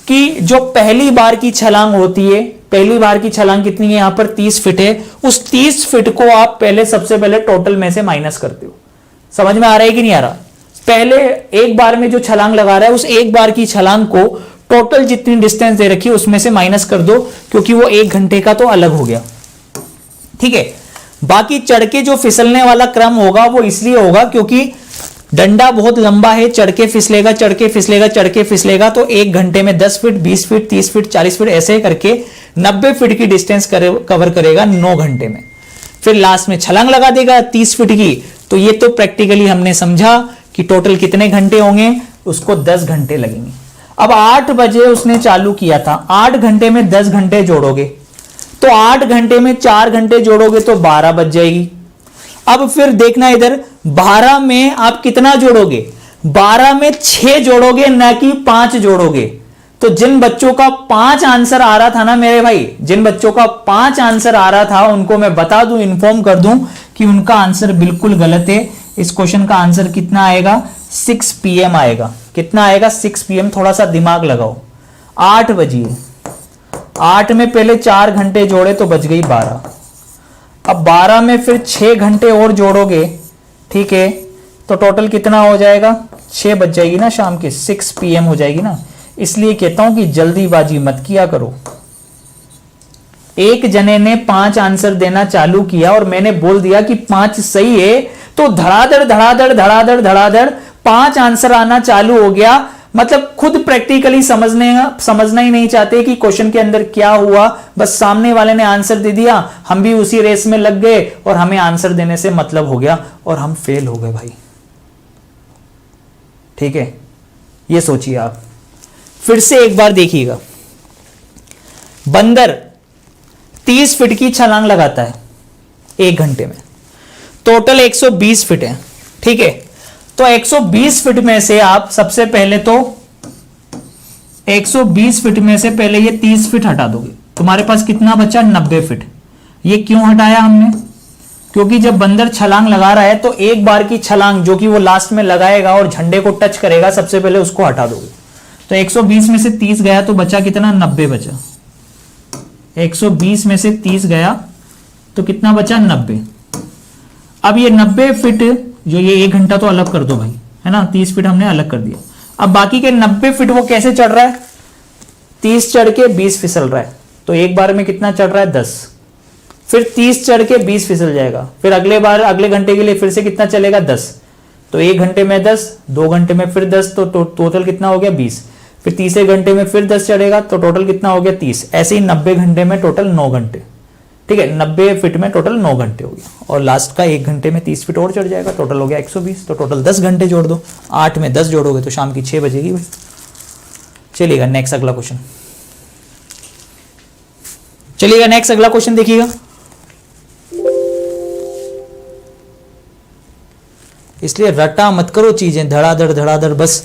कि जो पहली बार की छलांग होती है, पहली बार की छलांग कितनी है? यहां पर 30 फीट है। उस 30 फीट को आप सबसे पहले टोटल में से माइनस करते हो। समझ में आ रहा है कि नहीं आ रहा? पहले एक बार में जो छलांग लगा रहा है, उस एक बार की छलांग को टोटल जितनी डिस्टेंस दे रखी है उसमें से माइनस कर दो, क्योंकि वो एक घंटे का तो अलग हो गया, ठीक है। बाकी चढ़ के जो फिसलने वाला क्रम होगा वो इसलिए होगा क्योंकि डंडा बहुत लंबा है, चढ़ के फिसलेगा, चढ़ के फिसलेगा, चढ़ के फिसलेगा, तो एक घंटे में 10 फीट, 20 फीट, 30 फीट, 40 फीट ऐसे करके 90 फीट की डिस्टेंस कवर करेगा 9 घंटे में। फिर लास्ट में छलांग लगा देगा 30 फीट की। तो ये तो प्रैक्टिकली हमने समझा कि टोटल कितने घंटे होंगे, उसको 10 घंटे लगेंगे। अब 8 बजे उसने चालू किया था, 8 घंटे में 10 घंटे जोड़ोगे तो 8 घंटे में 4 घंटे जोड़ोगे तो 12 बज जाएगी। अब फिर देखना इधर, 12 में आप कितना जोड़ोगे? 12 में 6 जोड़ोगे, ना कि 5 जोड़ोगे। तो जिन बच्चों का 5 आंसर आ रहा था ना मेरे भाई, जिन बच्चों का 5 आंसर आ रहा था उनको मैं बता दूं, इन्फॉर्म कर दूं कि उनका आंसर बिल्कुल गलत है। इस क्वेश्चन का आंसर कितना आएगा? 6 PM आएगा। कितना आएगा? 6 PM। थोड़ा सा दिमाग लगाओ। 8 बजिए, 8 में पहले 4 घंटे जोड़े तो बज गई 12। अब 12 में फिर 6 घंटे और जोड़ोगे, ठीक है, तो टोटल कितना हो जाएगा? 6 बज जाएगी ना शाम के, 6 PM हो जाएगी ना। इसलिए कहता हूं कि जल्दीबाजी मत किया करो। एक जने ने 5 आंसर देना चालू किया और मैंने बोल दिया कि 5 सही है, तो धड़ाधड़ धड़ाधड़ धड़ाधड़ धड़ाधड़ 5 आंसर आना चालू हो गया। मतलब खुद प्रैक्टिकली समझना ही नहीं चाहते कि क्वेश्चन के अंदर क्या हुआ, बस सामने वाले ने आंसर दे दिया, हम भी उसी रेस में लग गए और हमें आंसर देने से मतलब हो गया और हम फेल हो गए भाई। ठीक है, ये सोचिए आप। फिर से एक बार देखिएगा, बंदर 30 फीट की छलांग लगाता है 1 घंटे में, टोटल 120 फीट है, ठीक है। तो 120 फीट में से आप सबसे पहले तो 120 फीट में से पहले ये 30 फीट हटा दोगे, तुम्हारे पास कितना बचा? 90 फीट। ये क्यों हटाया हमने? क्योंकि जब बंदर छलांग लगा रहा है तो एक बार की छलांग जो कि वो लास्ट में लगाएगा और झंडे को टच करेगा, सबसे पहले उसको हटा दोगे। तो 120 में से 30 गया तो बचा कितना? 90 बचा। 120 में से 30 गया तो कितना बचा? 90। अब ये 90 फीट जो ये 1 घंटा तो अलग कर दो भाई, है ना, 30 फीट हमने अलग कर दिया। अब बाकी के 90 फीट वो कैसे चढ़ रहा है? 30 चढ़ के 20 फिसल रहा है, तो एक बार में कितना चढ़ रहा है? 10। फिर 30 चढ़ के 20 फिसल जाएगा, फिर अगले बार अगले घंटे के लिए फिर से कितना चलेगा? 10। तो 1 घंटे में 10, 2 घंटे में फिर 10, तो टोटल कितना हो गया? 20। फिर तीसरे घंटे में फिर 10 चढ़ेगा तो टोटल कितना हो गया? 30। ऐसे ही 90 घंटे में टोटल 9 घंटे, ठीक है, 90 फीट में टोटल 9 घंटे हो गया। और लास्ट का 1 घंटे में 30 फीट और चढ़ जाएगा, टोटल हो गया 120। तो टोटल 10 घंटे जोड़ दो, 8 में 10 जोड़ोगे तो शाम की 6 बजेगी भाई। चलिएगा नेक्स्ट अगला क्वेश्चन, चलिएगा नेक्स्ट अगला क्वेश्चन देखिएगा। इसलिए रटा मत करो चीजें धड़ाधड़ धड़ाधड़, बस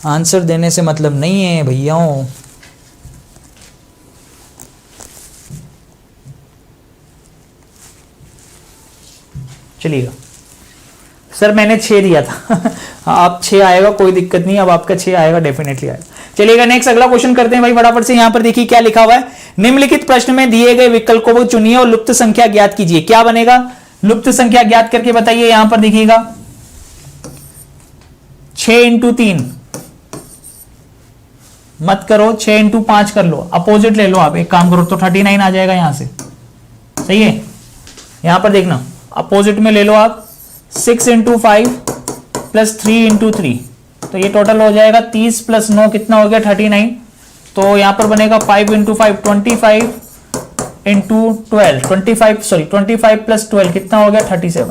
आंसर देने से मतलब नहीं है भैयाओं। चलिएगा, सर मैंने 6 दिया था आप 6 आएगा, कोई दिक्कत नहीं, अब आपका 6 आएगा, डेफिनेटली आएगा। चलिएगा नेक्स्ट अगला क्वेश्चन करते हैं भाई फटाफट से। यहां पर देखिए क्या लिखा हुआ है, निम्नलिखित प्रश्न में दिए गए विकल्पों को चुनिए और लुप्त संख्या ज्ञात कीजिए। क्या बनेगा? लुप्त संख्या ज्ञात करके बताइए। यहां पर देखिएगा 6 × 3 मत करो, 6 × 5 कर लो, अपोजिट ले लो आप। एक काम करो तो 39 आ जाएगा यहां से, सही है। यहां पर देखना अपोजिट में ले लो आप, 6 × 5 प्लस 3 इंटू 3, तो ये टोटल हो जाएगा 30 प्लस 9 कितना हो गया 39। तो यहां पर बनेगा 5 इंटू 5 25 इंटू 12 25 प्लस 12 कितना हो गया 37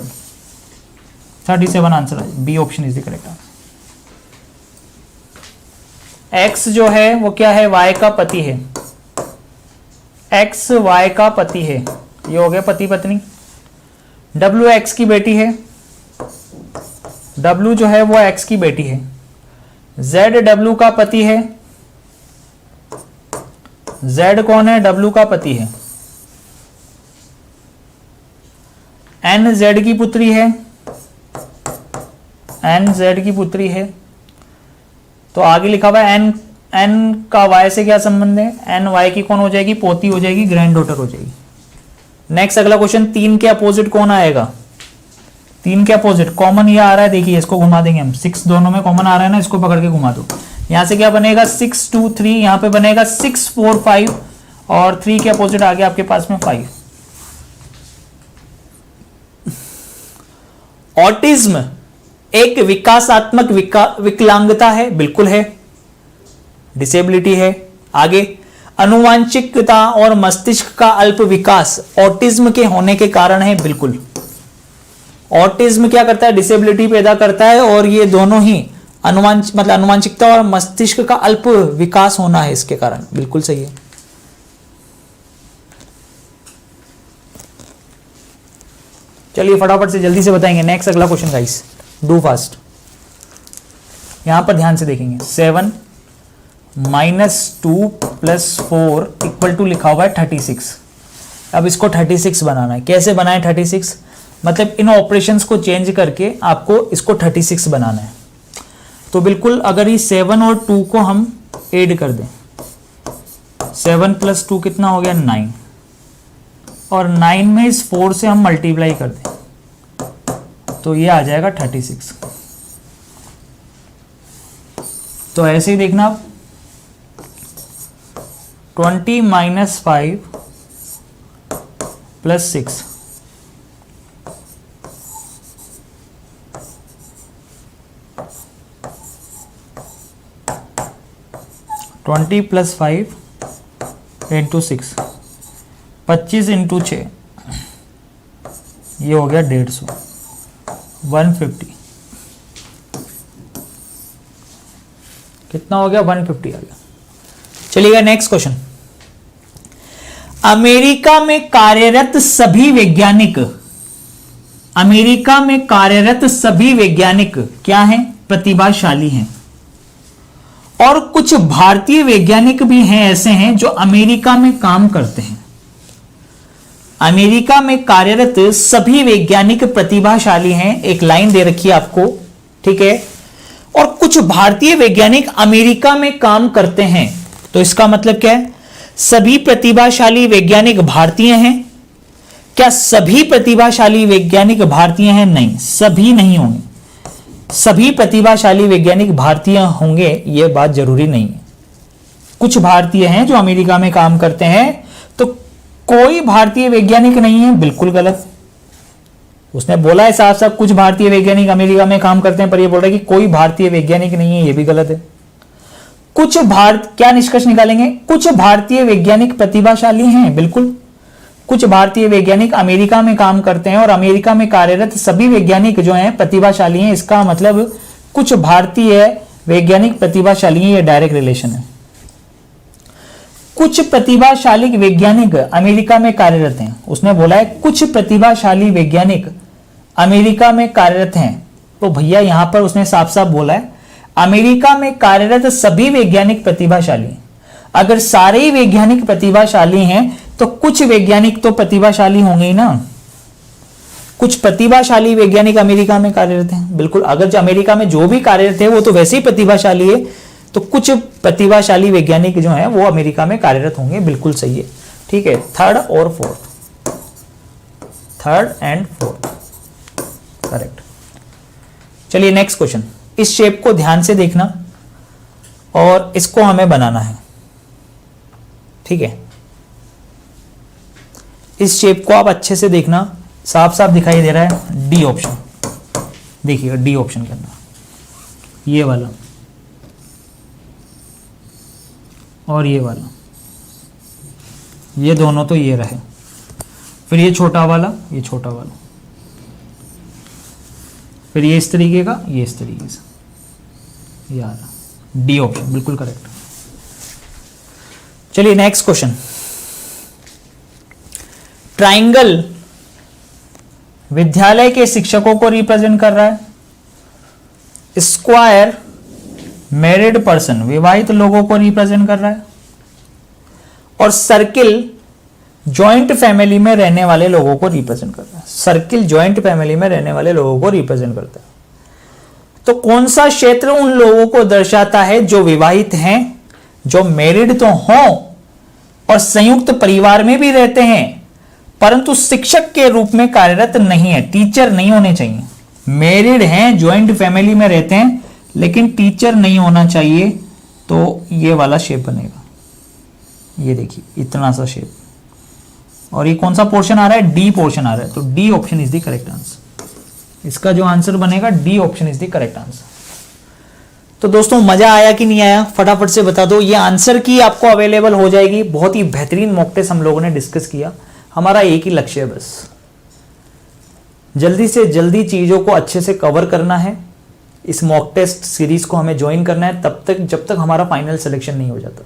आंसर है। B option is the correct answer. X जो है वो क्या है, वाई का पति है। एक्स वाई का पति है, ये हो गया पति पत्नी। डब्ल्यू एक्स की बेटी है, डब्ल्यू जो है वो एक्स की बेटी है। जेड डब्ल्यू का पति है, जेड कौन है, डब्ल्यू का पति है। एन जेड की पुत्री है, एन जेड की पुत्री है। तो आगे लिखा हुआ है एन, एन का वाई से क्या संबंध है, एन वाई की कौन हो जाएगी, पोती हो जाएगी, ग्रैंड डॉटर हो जाएगी। नेक्स्ट अगला क्वेश्चन, 3 के अपोजिट कौन आएगा। 3 के अपोजिट कॉमन ये आ रहा है, देखिए इसको घुमा देंगे हम, 6 दोनों में कॉमन आ रहा है ना, इसको पकड़ के घुमा दो। यहां से क्या बनेगा 6 2 3, यहां पे बनेगा 6 4 5 और 3 के अपोजिट आ गया आपके पास में 5। ऑटिज्म एक विकासात्मक विकलांगता है, बिल्कुल है, डिसेबिलिटी है। आगे, अनुवांशिकता और मस्तिष्क का अल्प विकास ऑटिज्म के होने के कारण है, बिल्कुल। ऑटिज्म क्या करता है, डिसेबिलिटी पैदा करता है, और ये दोनों ही अनुवांशिकता और मस्तिष्क का अल्प विकास होना है इसके कारण, बिल्कुल सही है। चलिए फटाफट से जल्दी से बताएंगे। नेक्स्ट अगला क्वेश्चन गाइस, डू फास्ट। यहां पर ध्यान से देखेंगे, 7 - 2 + 4 = लिखा हुआ है 36। अब इसको 36 बनाना है। कैसे बनाए 36, मतलब इन ऑपरेशंस को चेंज करके आपको इसको 36 बनाना है। तो बिल्कुल अगर ये 7 और 2 को हम ऐड कर दें, 7 + 2 कितना हो गया 9, और 9 में इस 4 से हम मल्टीप्लाई कर दें तो ये आ जाएगा 36। तो ऐसे ही देखना आप, 20 - 5 + 6 20 + 5 × 6 25 × 6, ये हो गया 150, 150 कितना हो गया 150 आ गया। चलिएगा नेक्स्ट क्वेश्चन, अमेरिका में कार्यरत सभी वैज्ञानिक, अमेरिका में कार्यरत सभी वैज्ञानिक क्या हैं, प्रतिभाशाली हैं। और कुछ भारतीय वैज्ञानिक भी हैं, ऐसे हैं जो अमेरिका में काम करते हैं। अमेरिका में कार्यरत सभी वैज्ञानिक प्रतिभाशाली हैं, एक लाइन दे रखी है आपको, ठीक है। और कुछ भारतीय वैज्ञानिक अमेरिका में काम करते हैं, तो इसका मतलब क्या है, सभी प्रतिभाशाली वैज्ञानिक भारतीय हैं। क्या सभी प्रतिभाशाली वैज्ञानिक भारतीय हैं, नहीं, सभी नहीं होंगे। सभी प्रतिभाशाली वैज्ञानिक भारतीय होंगे ये बात जरूरी नहीं है। कुछ भारतीय हैं जो अमेरिका में काम करते हैं, तो कोई भारतीय वैज्ञानिक नहीं है, बिल्कुल गलत। उसने बोला है साफ साफ कुछ भारतीय वैज्ञानिक अमेरिका में काम करते हैं, पर यह बोल रहा है कि कोई भारतीय वैज्ञानिक नहीं है, यह भी गलत है। कुछ क्या निष्कर्ष निकालेंगे, कुछ भारतीय वैज्ञानिक प्रतिभाशाली हैं, बिल्कुल। कुछ भारतीय वैज्ञानिक अमेरिका में काम करते हैं और अमेरिका में कार्यरत सभी वैज्ञानिक जो हैं प्रतिभाशाली हैं, इसका मतलब कुछ भारतीय वैज्ञानिक प्रतिभाशाली हैं, ये डायरेक्ट रिलेशन है। कुछ प्रतिभाशाली वैज्ञानिक अमेरिका में कार्यरत हैं, उसने बोला है कुछ प्रतिभाशाली वैज्ञानिक अमेरिका में कार्यरत हैं, तो भैया यहां पर उसने साफ साफ बोला है अमेरिका में कार्यरत सभी वैज्ञानिक प्रतिभाशाली हैं। अगर सारे ही वैज्ञानिक प्रतिभाशाली हैं तो कुछ वैज्ञानिक तो प्रतिभाशाली होंगे ही ना। कुछ प्रतिभाशाली वैज्ञानिक अमेरिका में कार्यरत हैं, बिल्कुल। अगर जो अमेरिका में जो भी कार्यरत है वो तो वैसे ही प्रतिभाशाली है, तो कुछ प्रतिभाशाली वैज्ञानिक जो हैं वो अमेरिका में कार्यरत होंगे, बिल्कुल सही है, ठीक है। थर्ड और fourth, third and fourth correct. चलिए नेक्स्ट क्वेश्चन, इस शेप को ध्यान से देखना और इसको हमें बनाना है, ठीक है। इस शेप को आप अच्छे से देखना, साफ साफ दिखाई दे रहा है डी ऑप्शन, देखिएगा डी ऑप्शन के अंदर ये वाला और ये वाला, ये दोनों तो ये रहे, फिर ये छोटा वाला, ये छोटा वाला, फिर ये इस तरीके का, ये इस तरीके से, ये आ रहा, डी ऑप्शन बिल्कुल करेक्ट। चलिए नेक्स्ट क्वेश्चन। ट्राइंगल विद्यालय के शिक्षकों को रिप्रेजेंट कर रहा है, स्क्वायर मैरिड पर्सन विवाहित लोगों को रिप्रेजेंट कर रहा है, और सर्किल जॉइंट फैमिली में रहने वाले लोगों को रिप्रेजेंट करता है। सर्किल जॉइंट फैमिली में रहने वाले लोगों को रिप्रेजेंट करता है। तो कौन सा क्षेत्र उन लोगों को दर्शाता है जो विवाहित हैं, जो मैरिड तो हों और संयुक्त परिवार में भी रहते हैं, परंतु शिक्षक के रूप में कार्यरत नहीं है, टीचर नहीं होने चाहिए। मैरिड हैं, जॉइंट फैमिली में रहते हैं, लेकिन टीचर नहीं होना चाहिए। तो ये वाला शेप बनेगा, ये देखिए इतना सा शेप, और ये कौन सा पोर्शन आ रहा है, डी पोर्शन आ रहा है। तो D option is the correct answer. इसका जो आंसर बनेगा D option is the correct answer. तो दोस्तों मजा आया कि नहीं आया, फटाफट से बता दो। ये आंसर की आपको अवेलेबल हो जाएगी। बहुत ही बेहतरीन मॉक टेस्ट हम लोगों ने डिस्कस किया। हमारा एक ही लक्ष्य है, बस जल्दी से जल्दी चीजों को अच्छे से कवर करना है। इस मॉक टेस्ट सीरीज को हमें ज्वाइन करना है तब तक जब तक हमारा फाइनल सिलेक्शन नहीं हो जाता।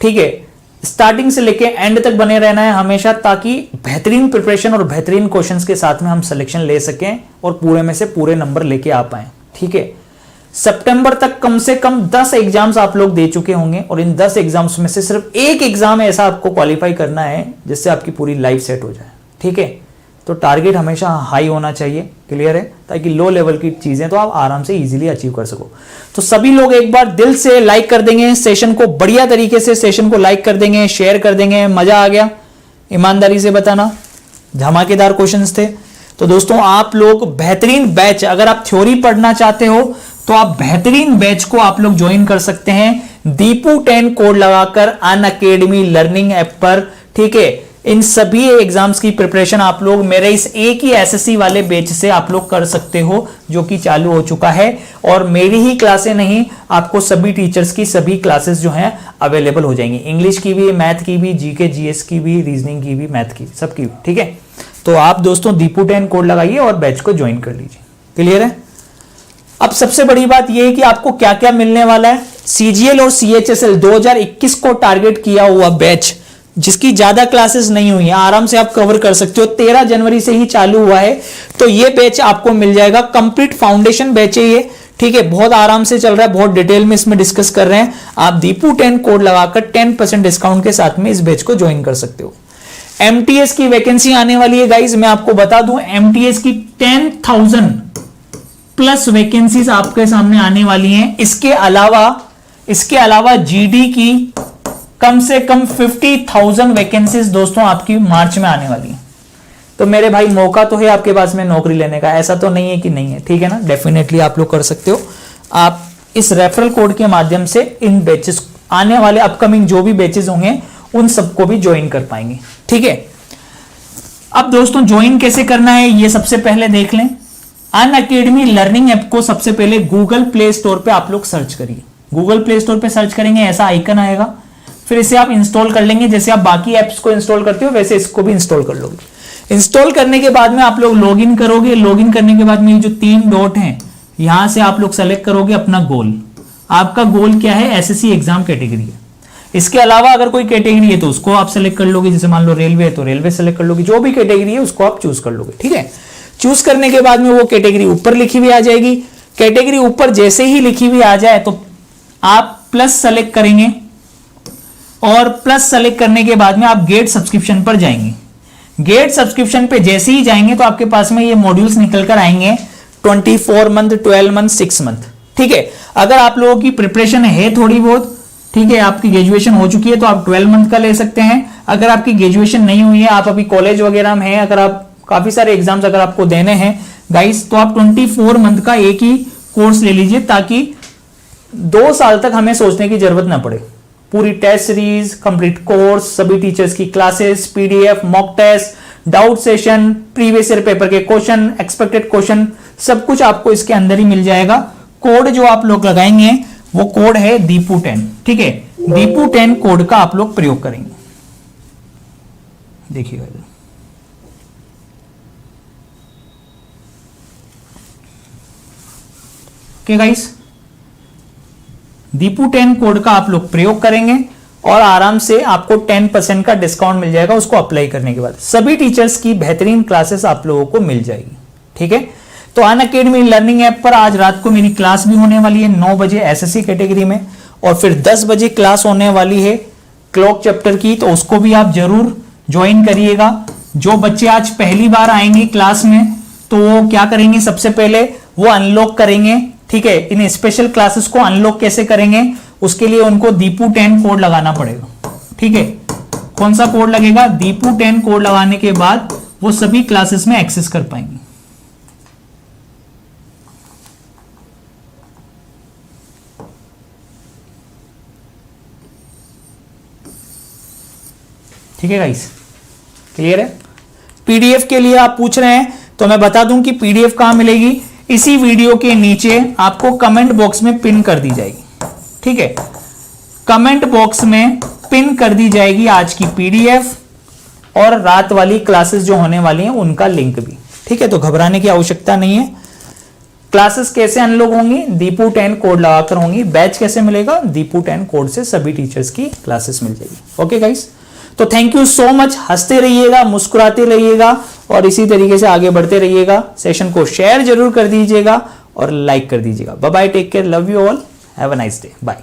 ठीक है, स्टार्टिंग से लेके एंड तक बने रहना है हमेशा, ताकि बेहतरीन प्रिपरेशन और बेहतरीन क्वेश्चंस के साथ में हम सिलेक्शन ले सकें और पूरे में से पूरे नंबर लेके आ पाए। ठीक है, सितंबर तक कम से कम 10 एग्जाम्स आप लोग दे चुके होंगे, और इन 10 एग्जाम्स में से सिर्फ एक एग्जाम ऐसा आपको क्वालिफाई करना है जिससे आपकी पूरी लाइफ सेट हो जाए। ठीक है, तो टारगेट हमेशा हाई होना चाहिए, क्लियर है, ताकि लो लेवल की चीजें तो आप आराम से इजीली अचीव कर सको। तो सभी लोग एक बार दिल से लाइक कर देंगे सेशन को, बढ़िया तरीके से सेशन को लाइक कर देंगे, शेयर कर देंगे। मजा आ गया, ईमानदारी से बताना, धमाकेदार क्वेश्चंस थे। तो दोस्तों आप लोग बेहतरीन बैच, अगर आप थ्योरी पढ़ना चाहते हो तो आप बेहतरीन बैच को आप लोग ज्वाइन कर सकते हैं दीपू 10 कोड लगाकर अनअकैडमी लर्निंग ऐप पर। ठीक है, इन सभी एग्जाम्स की प्रिपरेशन आप लोग मेरे इस एक ही एसएससी वाले बैच से आप लोग कर सकते हो, जो कि चालू हो चुका है। और मेरी ही क्लासें नहीं, आपको सभी टीचर्स की सभी क्लासेस जो हैं अवेलेबल हो जाएंगी, इंग्लिश की भी, मैथ की भी, जीके जीएस की भी, रीजनिंग की भी, मैथ की, सबकी भी। ठीक है, तो आप दोस्तों दीपू 10 कोड लगाइए और बैच को ज्वाइन कर लीजिए। क्लियर है। अब सबसे बड़ी बात यह है कि आपको क्या क्या मिलने वाला है। सीजीएल और सीएचएसएल 2021 को टारगेट किया हुआ बैच, जिसकी ज्यादा क्लासेस नहीं हुई है, आराम से आप कवर कर सकते हो। 13 जनवरी से ही चालू हुआ है, तो ये बैच आपको मिल जाएगा। कंप्लीट फाउंडेशन बैच है ये। ठीक है, बहुत आराम से चल रहा है, बहुत डिटेल में इसमें डिस्कस कर रहे हैं। आप दीपू 10 कोड लगाकर 10% डिस्काउंट के साथ में इस बैच को ज्वाइन कर सकते हो। एमटीएस की वैकेंसी आने वाली है गाइज, मैं आपको बता दूं, एमटीएस की 10,000 प्लस वैकेंसीज आपके सामने आने वाली हैं। इसके अलावा जीडी की कम से कम 50,000 वैकेंसीज दोस्तों आपकी मार्च में आने वाली है। तो मेरे भाई मौका तो है आपके पास में नौकरी लेने का, ऐसा तो नहीं है कि नहीं है। ठीक है ना, डेफिनेटली आप लोग कर सकते हो। आप इस रेफरल कोड के माध्यम से इन बैचेस, आने वाले अपकमिंग जो भी बैचेस होंगे उन सबको भी ज्वाइन कर पाएंगे। ठीक है, अब दोस्तों ज्वाइन कैसे करना है ये सबसे पहले देख लें। अनअकैडमी लर्निंग ऐप को सबसे पहले गूगल प्ले स्टोर पे आप लोग सर्च करिए। गूगल प्ले स्टोर पे सर्च करेंगे, ऐसा आइकन आएगा, फिर इसे आप इंस्टॉल कर लेंगे। जैसे आप बाकी ऐप्स को इंस्टॉल करते हो वैसे इसको भी इंस्टॉल कर लोगे। इंस्टॉल करने के बाद में आप लोग लॉगिन करोगे। लॉगिन करने के बाद में जो 3 डॉट हैं, यहां से आप लोग सेलेक्ट करोगे अपना गोल। आपका गोल क्या है, एसएससी एग्जाम कैटेगरी है। इसके अलावा अगर कोई कैटेगरी है तो उसको आप सेलेक्ट कर लोगे। जैसे मान लो रेलवे है तो रेलवे सेलेक्ट कर लोगे, जो भी कैटेगरी है उसको आप चूज कर लोगे। ठीक है, चूज करने के बाद में वो कैटेगरी ऊपर लिखी हुई आ जाएगी। कैटेगरी ऊपर जैसे ही लिखी हुई आ जाए तो आप प्लस सेलेक्ट करेंगे, और प्लस सेलेक्ट करने के बाद में आप गेट सब्सक्रिप्शन पर जाएंगे। गेट सब्सक्रिप्शन पे जैसे ही जाएंगे तो आपके पास में ये मॉड्यूल्स निकल कर आएंगे, 24 मंथ, 12 मंथ, 6 मंथ। ठीक है, अगर आप लोगों की प्रिपरेशन है थोड़ी बहुत, ठीक है, आपकी ग्रेजुएशन हो चुकी है तो आप 12 मंथ का ले सकते हैं। अगर आपकी ग्रेजुएशन नहीं हुई है, आप अभी कॉलेज वगैरह में हैं, अगर आप काफी सारे एग्जाम्स अगर आपको देने हैं गाइस, तो आप 24 मंथ का एक ही कोर्स ले लीजिए, ताकि 2 साल तक हमें सोचने की जरूरत ना पड़े। पूरी टेस्ट सीरीज, कंप्लीट कोर्स, सभी टीचर्स की classes, PDF, mock test, doubt session, previous year paper के क्वेश्चन, एक्सपेक्टेड क्वेश्चन, सब कुछ आपको इसके अंदर ही मिल जाएगा। कोड जो आप लोग लगाएंगे वो कोड है दीपू 10, ठीक है। दीपू 10 कोड का आप लोग प्रयोग करेंगे, देखिएगा इधर। ओके गाइस, दीपू 10 कोड का आप लोग प्रयोग करेंगे और आराम से आपको 10% का डिस्काउंट मिल जाएगा उसको अप्लाई करने के बाद। सभी टीचर्स की बेहतरीन क्लासेस आप लोगों को मिल जाएगी, ठीक है। तो अनअकैडमी लर्निंग ऐप पर आज रात को मेरी क्लास भी होने वाली है 9 बजे एसएससी कैटेगरी में, और फिर 10 बजे क्लास होने वाली है क्लॉक चैप्टर की, तो उसको भी आप जरूर ज्वाइन करिएगा। जो बच्चे आज पहली बार आएंगे क्लास में तो वो क्या करेंगे, सबसे पहले वो अनलॉक करेंगे, ठीक है। इन स्पेशल क्लासेस को अनलॉक कैसे करेंगे, उसके लिए उनको दीपू 10 कोड लगाना पड़ेगा, ठीक है। कौन सा कोड लगेगा, दीपू 10 कोड लगाने के बाद वो सभी क्लासेस में एक्सेस कर पाएंगे। ठीक है गाइस, क्लियर है। पीडीएफ के लिए आप पूछ रहे हैं तो मैं बता दूं कि पीडीएफ कहां मिलेगी, इसी वीडियो के नीचे आपको कमेंट बॉक्स में पिन कर दी जाएगी, ठीक है। कमेंट बॉक्स में पिन कर दी जाएगी आज की पीडीएफ और रात वाली क्लासेस जो होने वाली हैं उनका लिंक भी, ठीक है। तो घबराने की आवश्यकता नहीं है। क्लासेस कैसे अनलॉक होंगी, दीपू 10 कोड लगाकर होंगी। बैच कैसे मिलेगा, दीपू 10 कोड से सभी टीचर्स की क्लासेस मिल जाएगी। ओके गाइस, तो थैंक यू सो मच। हंसते रहिएगा, मुस्कुराते रहिएगा और इसी तरीके से आगे बढ़ते रहिएगा। सेशन को शेयर जरूर कर दीजिएगा और लाइक कर दीजिएगा। Bye bye, take care, love you all, have a nice day, bye.